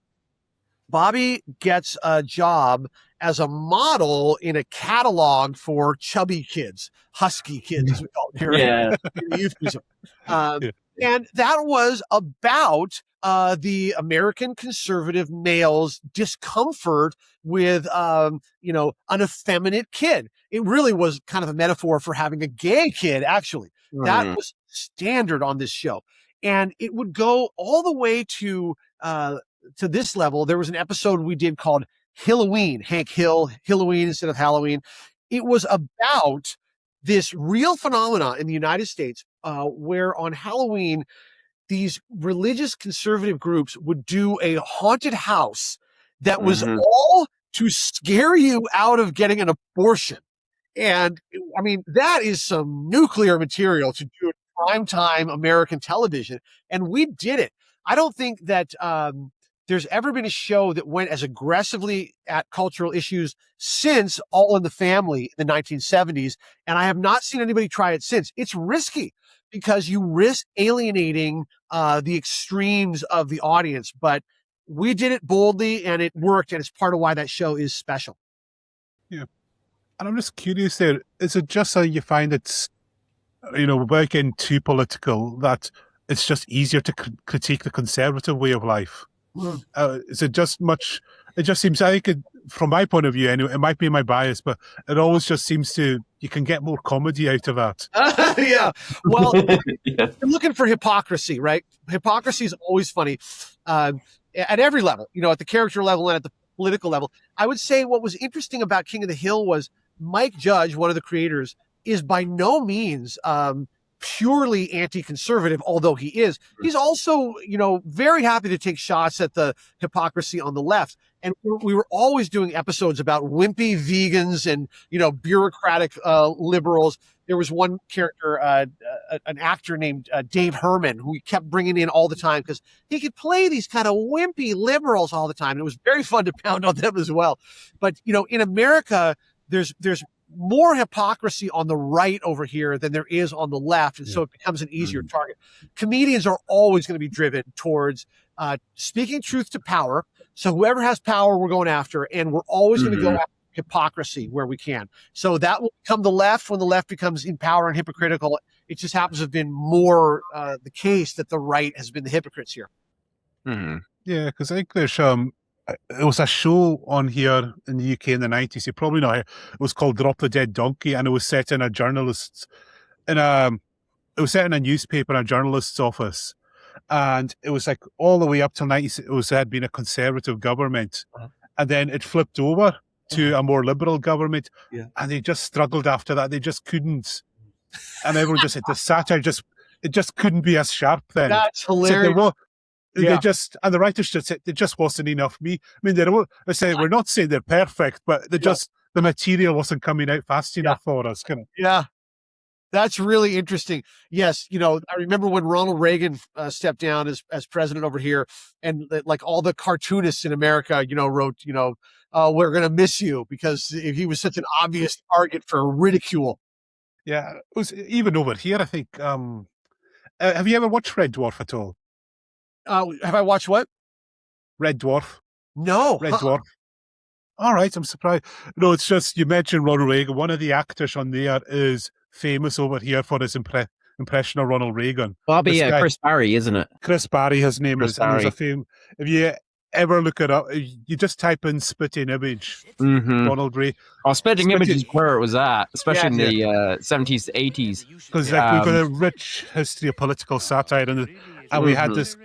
Bobby gets a job as a model in a catalog for chubby kids, husky kids, as we call them here in the youth museum. Yeah. And that was about the American conservative male's discomfort with, an effeminate kid. It really was kind of a metaphor for having a gay kid, actually. That was standard on this show. And it would go all the way to this level. There was an episode we did called Halloween, Hank Hill, Halloween instead of Halloween. It was about this real phenomena in the United States where on Halloween, these religious conservative groups would do a haunted house that was all to scare you out of getting an abortion. And I mean, that is some nuclear material to do in primetime American television. And we did it. I don't think that there's ever been a show that went as aggressively at cultural issues since All in the Family in the 1970s. And I have not seen anybody try it since. It's risky because you risk alienating the extremes of the audience. But we did it boldly and it worked. And it's part of why that show is special. Yeah. And I'm just curious there, is it just so you find it's, without getting too political, that it's just easier to critique the conservative way of life? Is it just much, it just seems, I think, from my point of view anyway, it might be my bias, but it always just seems you can get more comedy out of that. Yeah. Well, you're looking for hypocrisy, right? Hypocrisy is always funny at every level, at the character level and at the political level. I would say what was interesting about King of the Hill was Mike Judge, one of the creators, is by no means purely anti-conservative, although he is. He's also, very happy to take shots at the hypocrisy on the left. And we were always doing episodes about wimpy vegans and, bureaucratic liberals. There was one character, an actor named Dave Herman, who we kept bringing in all the time because he could play these kind of wimpy liberals all the time. And it was very fun to pound on them as well. But, in America, there's more hypocrisy on the right over here than there is on the left. And so it becomes an easier target. Comedians are always going to be driven towards speaking truth to power. So whoever has power, we're going after, and we're always going to go after hypocrisy where we can. So that will become the left when the left becomes in power and hypocritical. It just happens to have been more the case that the right has been the hypocrites here. Yeah, because I think there's it was a show on here in the UK in the 90s. You probably know it. It was called Drop the Dead Donkey, and it was set in a newspaper in a journalist's office. And it was like all the way up till 90s, it had been a conservative government. And then it flipped over to a more liberal government. And they just struggled after that. They just couldn't. And everyone just said the satire it just couldn't be as sharp then. That's hilarious. They just, and the writers just said there just wasn't enough me. I mean, they say we're not saying they're perfect, but the material wasn't coming out fast enough for us. Yeah. That's really interesting. Yes. I remember when Ronald Reagan stepped down as president over here, and like all the cartoonists in America, wrote, we're going to miss you, because he was such an obvious target for ridicule. Yeah. It was even over here, I think. Have you ever watched Red Dwarf at all? Have I watched what? Red Dwarf. No. Red Dwarf. All right, I'm surprised. No, it's just, you mentioned Ronald Reagan. One of the actors on there is famous over here for his impression of Ronald Reagan. Bobby, Chris Barry, isn't it? Chris Barry, his name Chris is. And there's a film. If you ever look it up, you just type in spitting image, Ronald Reagan. Oh, spitting image is where it was at, especially in the 70s to 80s. Because we've got a rich history of political satire, and we had this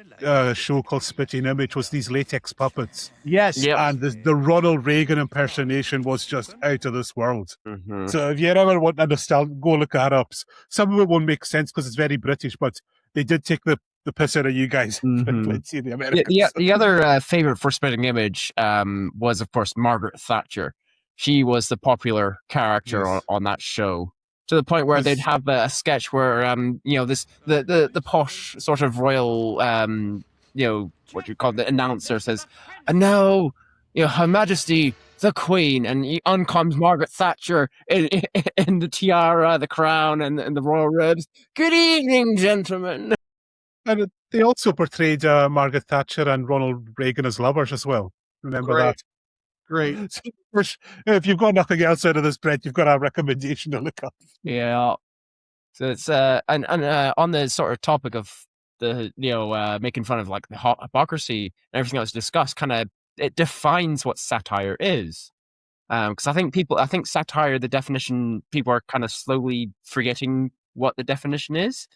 show called Spitting Image, was these latex puppets. Yes. Yep. And the Ronald Reagan impersonation was just out of this world. So if you ever want to understand, go look that up. Some of it won't make sense because it's very British, but they did take the piss out of you guys. The Americans. The other favorite for Spitting Image was, of course, Margaret Thatcher. She was the popular character on that show. To the point where they'd have a sketch where, the posh sort of royal, what you call the announcer says, and now, Her Majesty the Queen, and on comes Margaret Thatcher in the tiara, the crown, and the royal robes. Good evening, gentlemen. And they also portrayed Margaret Thatcher and Ronald Reagan as lovers as well. Remember Great. that. Great. So, if you've got nothing else out of this, Brent, you've got a recommendation to look up. Yeah. So it's and on the sort of topic of the making fun of like the hypocrisy and everything that was discussed, kind of it defines what satire is. Because I think satire, the definition, people are kind of slowly forgetting what the definition is,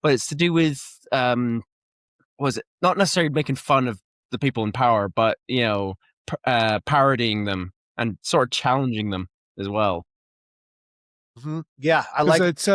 but it's to do with was it not necessarily making fun of the people in power, but parodying them and sort of challenging them as well. Mm-hmm. Yeah, I like it's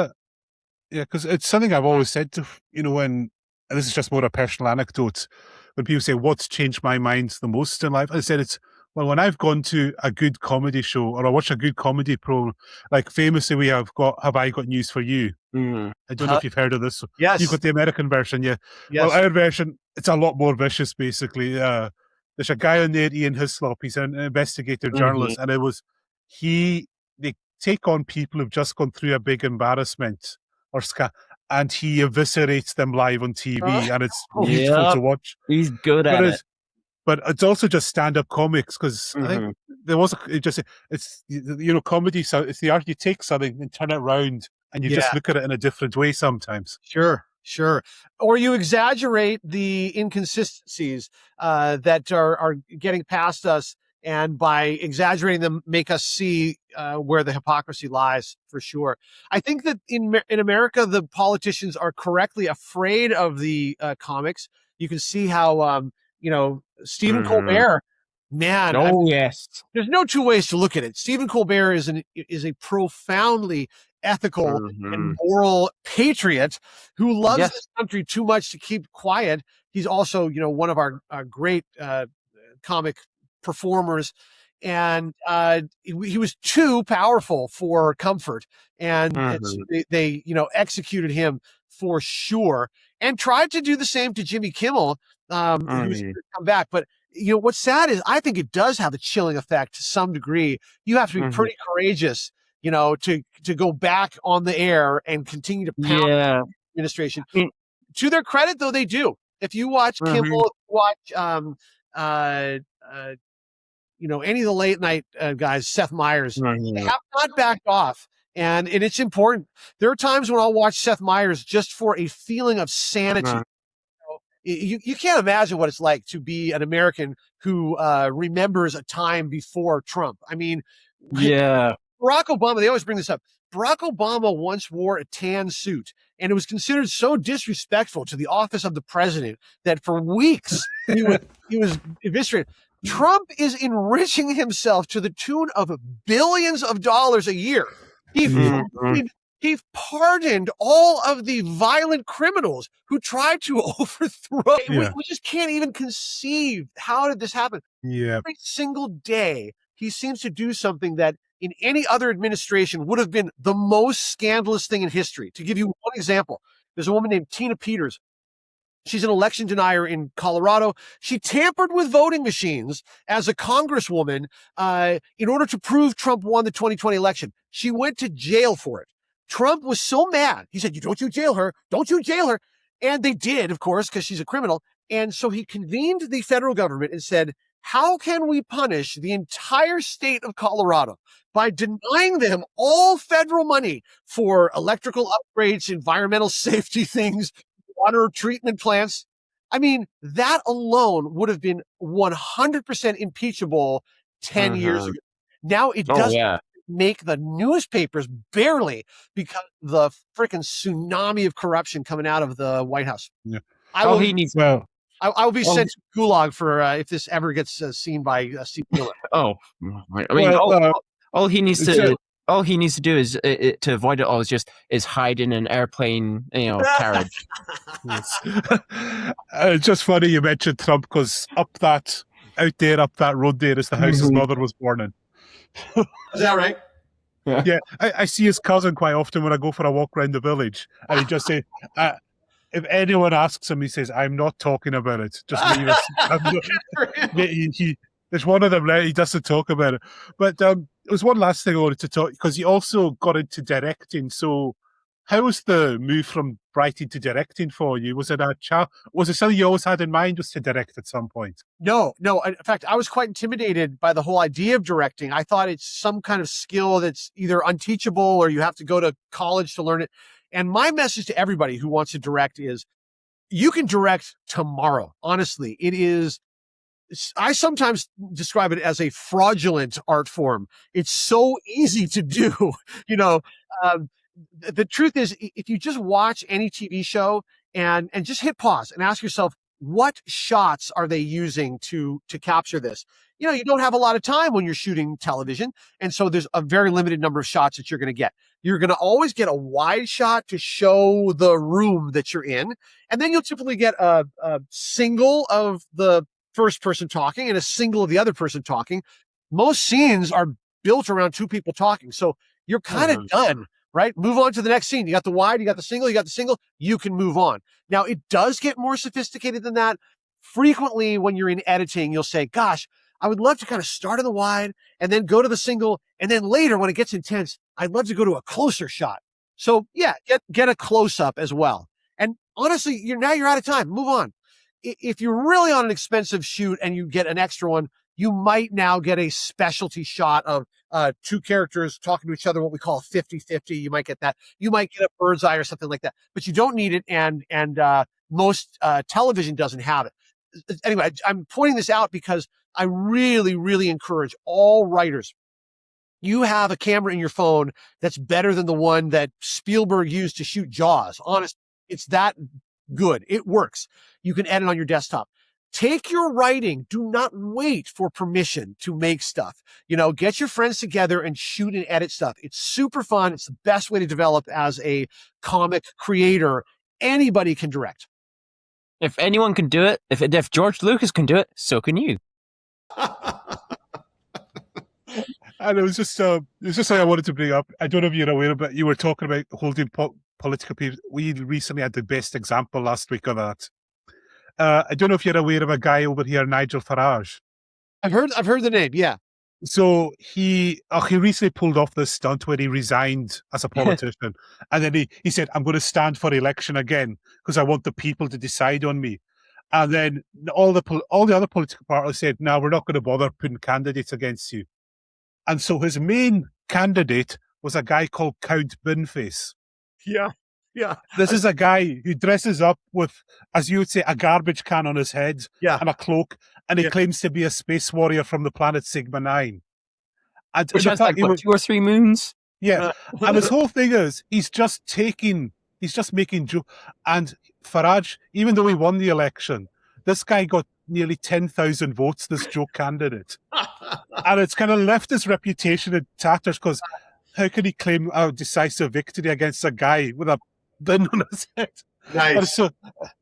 because it's something I've always said to when, and this is just more a personal anecdote, when people say what's changed my mind the most in life, I said it's when I've gone to a good comedy show or I watch a good comedy program, like famously we have I Got News for You. Mm. I don't know if you've heard of this. Yes. You've got the American version, yeah. Yes. Well, our version, it's a lot more vicious, basically. There's a guy on there, Ian Hislop. He's an investigative journalist, and they take on people who've just gone through a big embarrassment or and he eviscerates them live on TV, and it's beautiful to watch. He's good at it. But it's also just stand-up comics, because I think there was it's comedy. So it's the art, you take something and turn it around, and you just look at it in a different way sometimes. Sure. Or you exaggerate the inconsistencies that are getting past us, and by exaggerating them, make us see where the hypocrisy lies, for sure. I think that in America, the politicians are correctly afraid of the comics. You can see how, Stephen Colbert, man. Yes. There's no two ways to look at it. Stephen Colbert is a profoundly ethical and moral patriot who loves this country too much to keep quiet. He's also, one of our great comic performers, and he was too powerful for comfort, and they executed him for sure, and tried to do the same to Jimmy Kimmel, who's come back. But what's sad is I think it does have a chilling effect to some degree. You have to be pretty courageous, to go back on the air and continue to pound the administration. To their credit, though, they do. If you watch Kimmel, watch any of the late night guys, Seth Meyers, they have not backed off. And it's important. There are times when I'll watch Seth Meyers just for a feeling of sanity. You can't imagine what it's like to be an American who remembers a time before Trump. I mean, Barack Obama, they always bring this up. Barack Obama once wore a tan suit, and it was considered so disrespectful to the office of the president that for weeks he was eviscerated. Trump is enriching himself to the tune of billions of dollars a year. He pardoned all of the violent criminals who tried to overthrow. We just can't even conceive, how did this happen? Every single day, he seems to do something that in any other administration would have been the most scandalous thing in history. To give you one example, there's a woman named Tina Peters. She's an election denier in Colorado. She tampered with voting machines as a congresswoman in order to prove Trump won the 2020 election. She went to jail for it. Trump was so mad. He said, don't you jail her. Don't you jail her. And they did, of course, because she's a criminal. And so he convened the federal government and said, how can we punish the entire state of Colorado by denying them all federal money for electrical upgrades, environmental safety things, water treatment plants? I mean, that alone would have been 100% impeachable 10 years ago. Now it doesn't make the newspapers, barely, because of the freaking tsunami of corruption coming out of the White House. I will be sent to Gulag for if this ever gets seen by Steve Miller. I mean, all he needs to do is to avoid it all is hide in an airplane, carriage. It's just funny you mentioned Trump, because out that road there is the house his mother was born in. Is that right? Yeah. I see his cousin quite often when I go for a walk around the village, and he just say, if anyone asks him, he says, I'm not talking about it. Just leave it. There's one of them there, he doesn't talk about it. But there was one last thing I wanted to talk, because he also got into directing. So how was the move from writing to directing for you? Was it was it something you always had in mind, was to direct at some point? No. In fact, I was quite intimidated by the whole idea of directing. I thought it's some kind of skill that's either unteachable or you have to go to college to learn it. And my message to everybody who wants to direct is you can direct tomorrow. Honestly, it is. I sometimes describe it as a fraudulent art form. It's so easy to do. You know, um, the truth is, if you just watch any TV show and just hit pause and ask yourself, what shots are they using to capture this? You know, you don't have a lot of time when you're shooting television, and so there's a very limited number of shots that you're going to get. You're going to always get a wide shot to show the room that you're in, and then you'll typically get a single of the first person talking and a single of the other person talking. Most scenes are built around two people talking, so you're kind of done. Right? Move on to the next scene. You got the wide, you got the single, you can move on. Now, it does get more sophisticated than that. Frequently, when you're in editing, you'll say, gosh, I would love to kind of start in the wide and then go to the single. And then later, when it gets intense, I'd love to go to a closer shot. So yeah, get a close up as well. And honestly, you're out of time. Move on. If you're really on an expensive shoot and you get an extra one, you might now get a specialty shot of two characters talking to each other, what we call 50-50. You might get that. You might get a bird's eye or something like that, but you don't need it. And most television doesn't have it. Anyway, I'm pointing this out because I really, really encourage all writers. You have a camera in your phone that's better than the one that Spielberg used to shoot Jaws. Honestly, it's that good. It works. You can edit on your desktop. Take your writing. Do not wait for permission to make stuff. You know, get your friends together and shoot and edit stuff. It's super fun. It's the best way to develop as a comic creator. Anybody can direct. If anyone can do it, if George Lucas can do it, so can you. And it was just something I wanted to bring up. I don't know if you're aware, but you were talking about holding political people. We recently had the best example last week of that. I don't know if you're aware of a guy over here, Nigel Farage. I've heard the name. Yeah. So he recently pulled off this stunt where he resigned as a politician, and then he said, "I'm going to stand for election again because I want the people to decide on me." And then all the other political parties said, "No, we're not going to bother putting candidates against you." And so his main candidate was a guy called Count Binface. Yeah. Yeah. This is a guy who dresses up with, as you would say, a garbage can on his head and a cloak, and he claims to be a space warrior from the planet Sigma-9. And which has like, 2 or 3 moons? Yeah. And his whole thing is, he's just making jokes. And Farage, even though he won the election, this guy got nearly 10,000 votes, this joke candidate. And it's kind of left his reputation in tatters, because how can he claim a decisive victory against a guy with a bin on his head? Nice.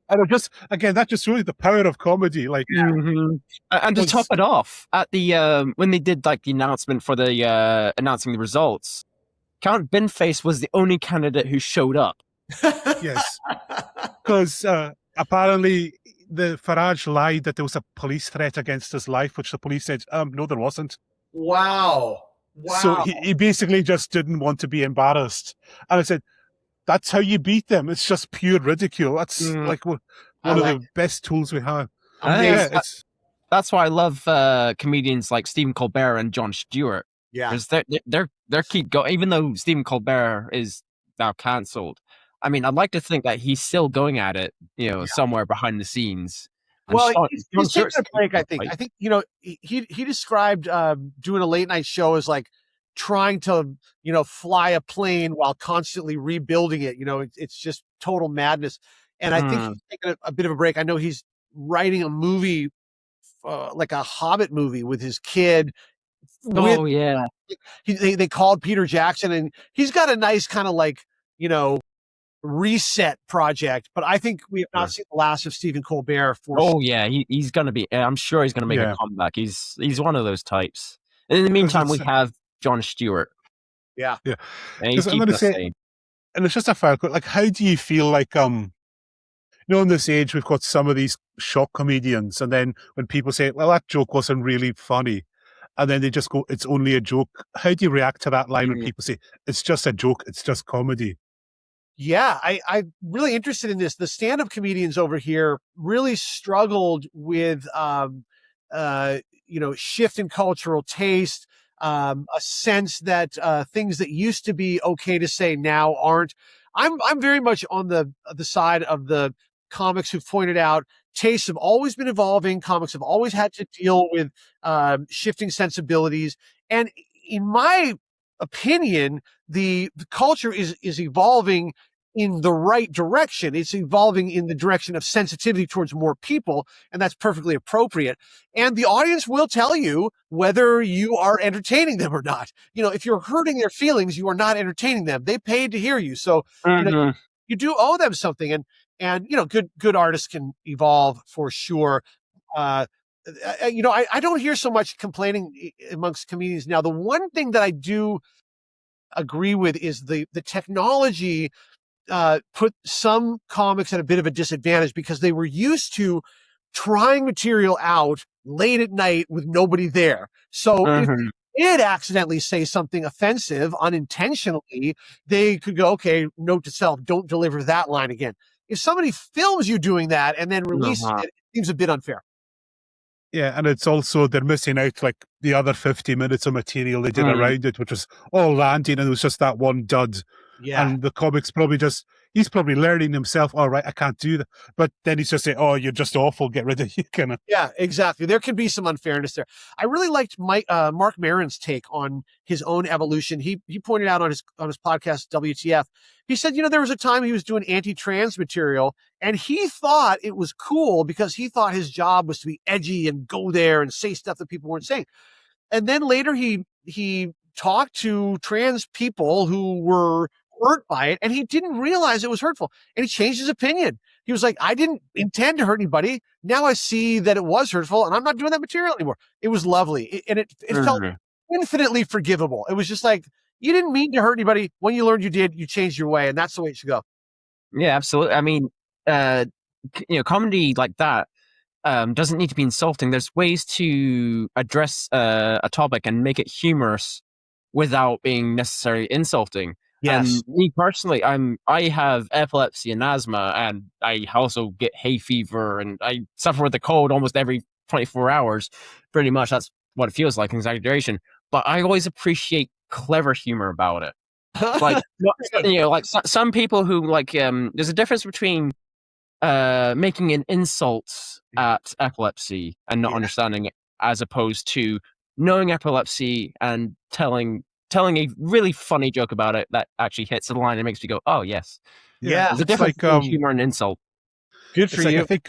And just again, that just really the power of comedy. Like, and to top it off, at the when they did like the announcement for the announcing the results, Count Binface was the only candidate who showed up. Yes, because apparently the Farage lied that there was a police threat against his life, which the police said, no, there wasn't. Wow. So he basically just didn't want to be embarrassed. And I said, that's how you beat them. It's just pure ridicule. That's like one of the best tools we have. That's why I love comedians like Stephen Colbert and Jon Stewart. Yeah, because they're keep going. Even though Stephen Colbert is now cancelled, I mean, I'd like to think that he's still going at it, somewhere behind the scenes. Well, he's taking a break. I think he described doing a late night show as like trying to fly a plane while constantly rebuilding it. It's just total madness. And I think he's taking a bit of a break. I know he's writing a movie, like a Hobbit movie with his kid. Yeah. They called Peter Jackson, and he's got a nice kind of like, reset project. But I think we have not seen the last of Stephen Colbert. He's going to be, I'm sure he's going to make a comeback. He's one of those types. And in the meantime, we have Jon Stewart. Yeah. And he's keeping us sane. And it's just a fair, like, how do you feel like, in this age, we've got some of these shock comedians, and then when people say, well, that joke wasn't really funny, and then they just go, it's only a joke. How do you react to that line when people say, it's just a joke, it's just comedy? Yeah, I'm really interested in this. The stand-up comedians over here really struggled with, shift in cultural taste, a sense that things that used to be okay to say now aren't. I'm very much on the side of the comics who've pointed out tastes have always been evolving. Comics have always had to deal with shifting sensibilities, and in my opinion, the culture is evolving in the right direction. It's evolving in the direction of sensitivity towards more people, and that's perfectly appropriate. And the audience will tell you whether you are entertaining them or not. If you're hurting their feelings, you are not entertaining them. They paid to hear you. So, you do owe them something. And good artists can evolve for sure. I don't hear so much complaining amongst comedians now. The one thing that I do agree with is the technology put some comics at a bit of a disadvantage because they were used to trying material out late at night with nobody there. So if they did accidentally say something offensive unintentionally, they could go, okay, note to self, don't deliver that line again. If somebody films you doing that and then releases it, it seems a bit unfair. Yeah, and it's also they're missing out like the other 50 minutes of material they did around it, which was all landing, and it was just that one dud. Yeah. And the comic's probably he's probably learning himself, all right, I can't do that. But then he's just saying, oh, you're just awful, get rid of you, kind of. Yeah, exactly. There can be some unfairness there. I really liked Mark Maron's take on his own evolution. He pointed out on his podcast, WTF, he said, there was a time he was doing anti-trans material and he thought it was cool because he thought his job was to be edgy and go there and say stuff that people weren't saying. And then later he talked to trans people who were hurt by it, and he didn't realize it was hurtful. And he changed his opinion. He was like, I didn't intend to hurt anybody. Now I see that it was hurtful, and I'm not doing that material anymore. It was lovely. It felt infinitely forgivable. It was just like, you didn't mean to hurt anybody. When you learned you did, you changed your way, and that's the way it should go. Yeah, absolutely. I mean, comedy like that doesn't need to be insulting. There's ways to address a topic and make it humorous without being necessarily insulting. Yes. Me personally, I have epilepsy and asthma, and I also get hay fever, and I suffer with a cold almost every 24 hours. Pretty much, that's what it feels like, an exaggeration. But I always appreciate clever humor about it. Like, some people who there's a difference between making an insult at epilepsy and not understanding it, as opposed to knowing epilepsy and telling a really funny joke about it that actually hits the line and makes me go, oh yes. Yeah. There's a difference between humor and insult. Good for you. I think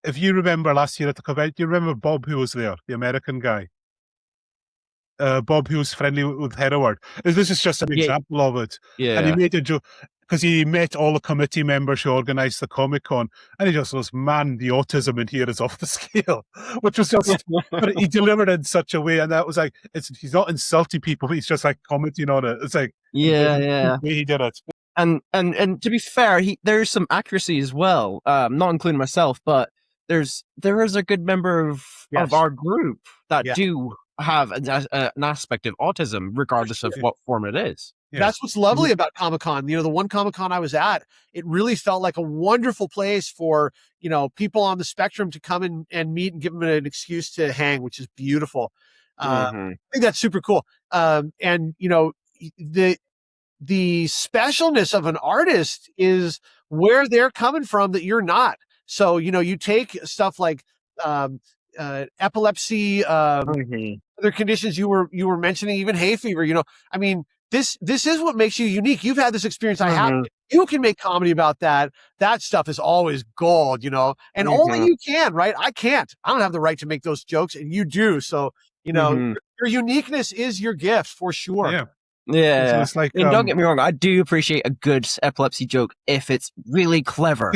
if you remember last year at the convention, do you remember Bob who was there, the American guy? Bob who was friendly with Heroward. This is just an example of it. Yeah. And he made a joke because he met all the committee members who organised the Comic-Con, and he just goes, man, the autism in here is off the scale, which was just, but he delivered it in such a way, and that was like, he's not insulting people, he's just like commenting on it. It's like, yeah. The way he did it. And to be fair, there's some accuracy as well, not including myself, but there is a good member of our group that do have an aspect of autism, regardless of what form it is. Yeah. That's what's lovely about Comic-Con. The one Comic-Con I was at, it really felt like a wonderful place for, people on the spectrum to come and meet and give them an excuse to hang, which is beautiful. I think that's super cool. And the specialness of an artist is where they're coming from that you're not. So, you take stuff like epilepsy, other conditions you were mentioning, even hay fever, I mean, this is what makes you unique. You've had this experience I haven't. You can make comedy about that. That stuff is always gold, and only you can, right? I can't. I don't have the right to make those jokes, and you do. So, your uniqueness is your gift for sure. Yeah. Yeah. It's like, don't get me wrong, I do appreciate a good epilepsy joke if it's really clever.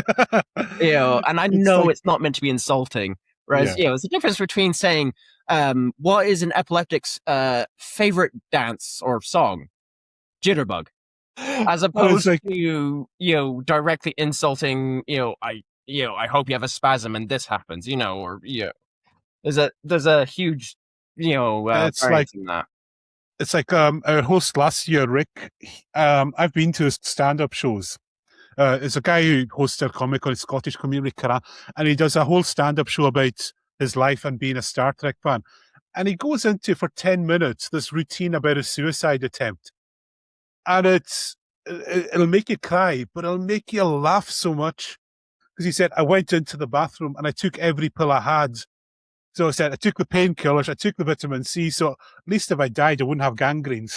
And I know it's not meant to be insulting. Whereas, there's a difference between saying, what is an epileptic's favorite dance or song? Jitterbug. As opposed to, directly insulting, I hope you have a spasm and this happens, or, there's a huge, it's like in that. it's like our host last year, Rick. I've been to his stand-up shows. It's a guy who hosts a comic on Scottish Community Cara, and he does a whole stand-up show about his life and being a Star Trek fan. And he goes into, for 10 minutes, this routine about a suicide attempt. And it'll make you cry, but it'll make you laugh so much. Because he said, I went into the bathroom and I took every pill I had. So I said, I took the painkillers, I took the vitamin C, so at least if I died, I wouldn't have gangrene.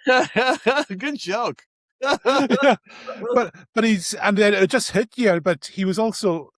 Good joke. Yeah. But he's, and then it just hit you. But he was also,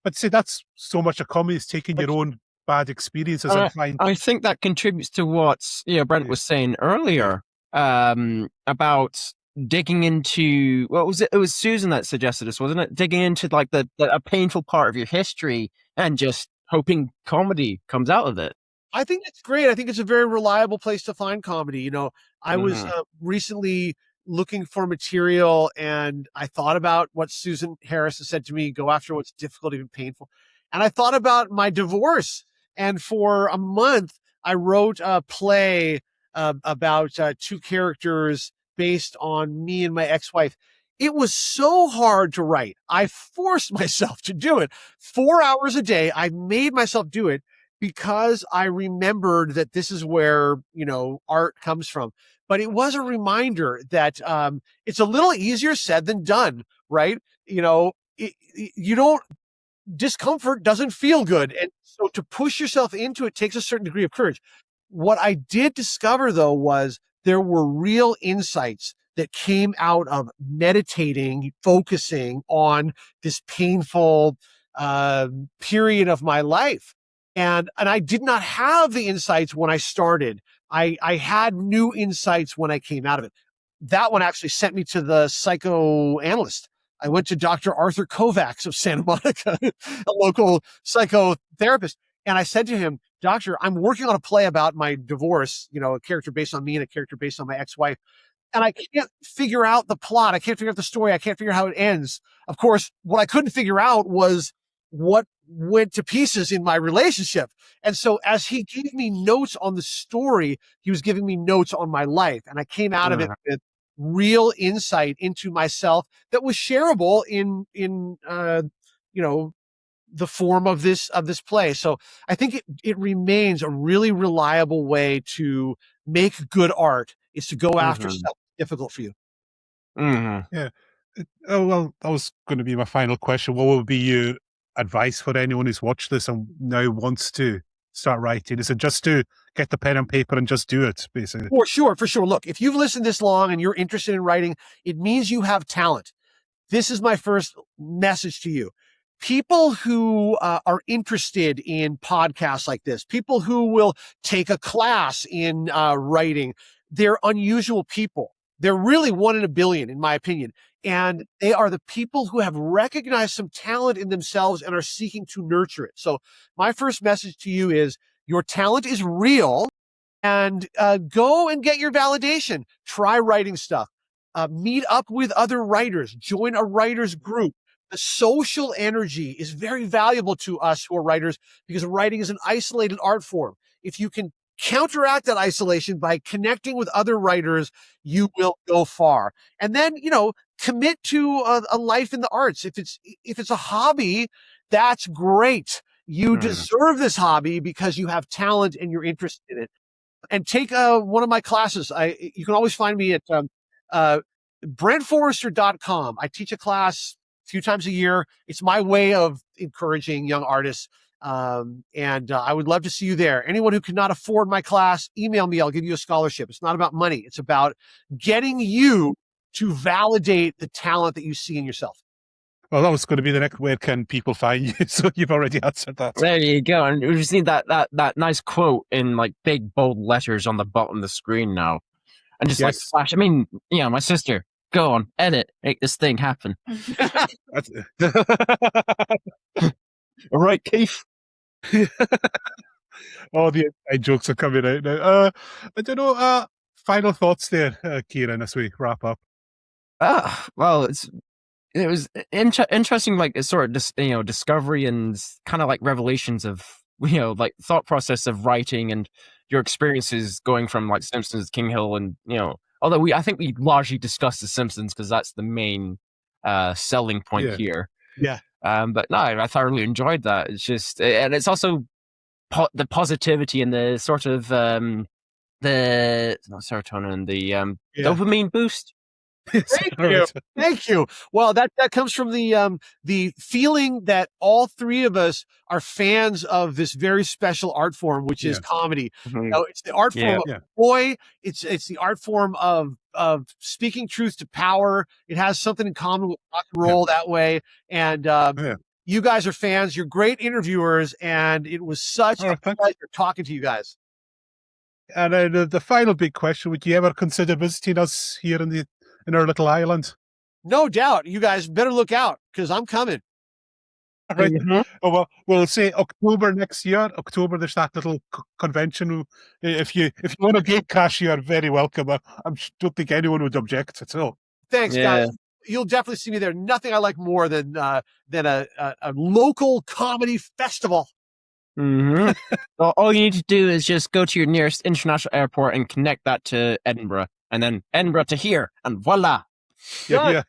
but see, that's so much a comedy is taking your own bad experiences and find. I think that contributes to what Brent was saying earlier about digging into, what was it? It was Susan that suggested this, wasn't it? Digging into like a painful part of your history and just hoping comedy comes out of it. I think it's great. I think it's a very reliable place to find comedy. You know, I was recently looking for material and I thought about what Susan Harris has said to me, go after what's difficult, even painful. And I thought about my divorce. And for a month, I wrote a play about two characters based on me and my ex-wife. It was so hard to write. I forced myself to do it. 4 hours a day. I made myself do it because I remembered that this is where, art comes from. But it was a reminder that it's a little easier said than done, right? Discomfort doesn't feel good. And so to push yourself into it takes a certain degree of courage. What I did discover, though, was there were real insights that came out of meditating, focusing on this painful period of my life. And I did not have the insights when I started. I had new insights when I came out of it. That one actually sent me to the psychoanalyst. I went to Dr. Arthur Kovacs of Santa Monica, a local psychotherapist. And I said to him, Doctor, I'm working on a play about my divorce, a character based on me and a character based on my ex-wife. And I can't figure out the plot. I can't figure out the story. I can't figure out how it ends. Of course, what I couldn't figure out was what went to pieces in my relationship. And so as he gave me notes on the story, he was giving me notes on my life. And I came out of it with real insight into myself that was shareable in the form of this play. So I think it remains a really reliable way to make good art is to go after stuff difficult for you. Yeah. Oh, well, that was going to be my final question. What would be your advice for anyone who's watched this and now wants to start writing? Is it just to get the pen and paper and just do it, basically? For sure. Look, if you've listened this long and you're interested in writing, it means you have talent. This is my first message to you. People who are interested in podcasts like this, people who will take a class in writing, they're unusual people. They're really 1 in a billion, in my opinion. And they are the people who have recognized some talent in themselves and are seeking to nurture it. So my first message to you is your talent is real, and go and get your validation. Try writing stuff. Meet up with other writers. Join a writers group. The social energy is very valuable to us who are writers because writing is an isolated art form. If you can counteract that isolation by connecting with other writers, you will go far. And then, commit to a life in the arts. If it's a hobby, that's great. You deserve this hobby because you have talent and you're interested in it. And take one of my classes. You can always find me at BrentForrester.com. I teach a class a few times a year. It's my way of encouraging young artists. And I would love to see you there. Anyone who cannot afford my class, email me. I'll give you a scholarship. It's not about money. It's about getting you to validate the talent that you see in yourself. Well, that was going to be the next. Where can people find you? So you've already answered that. There you go. And we just need that nice quote in like big bold letters on the bottom of the screen now, and just like flash. I mean, my sister. Go on, edit, make this thing happen. All right, Keith. All the inside jokes are coming out now. I don't know. Final thoughts there, Kieran, as we wrap up. Well, it was interesting, like sort of just discovery and kind of like revelations of like thought process of writing, and your experiences going from like Simpsons, King Hill, and although I think we largely discussed the Simpsons because that's the main selling point here. Yeah. But no, I thoroughly enjoyed that. It's just, and it's also the positivity and the sort of the not serotonin, the dopamine boost. Thank you. Well, that comes from the feeling that all three of us are fans of this very special art form, which is comedy. It's the art form of joy. It's the art form of speaking truth to power. It has something in common with rock and roll that way. And you guys are fans. You're great interviewers, and it was such a pleasure talking to you guys. And the final big question: would you ever consider visiting us here in our little island? No doubt. You guys better look out because I'm coming. All right. Oh, well, we'll say October next year. October, there's that little convention. If you want a gate cash, you are very welcome. I don't think anyone would object at all. Thanks, guys. You'll definitely see me there. Nothing I like more than a local comedy festival. Well, all you need to do is just go to your nearest international airport and connect that to Edinburgh, and then Edinburgh to here, and voila. Yeah.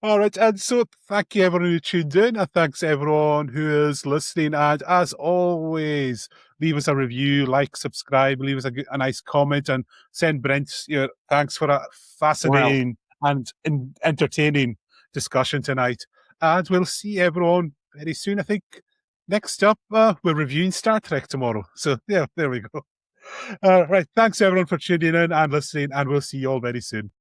All right, and so thank you everyone who tuned in, and thanks everyone who is listening. And as always, leave us a review, like, subscribe, leave us a nice comment, and send Brent your thanks for a fascinating and entertaining discussion tonight. And we'll see everyone very soon. I think next up, we're reviewing Star Trek tomorrow. So yeah, there we go. All right, thanks everyone for tuning in and listening, and we'll see you all very soon.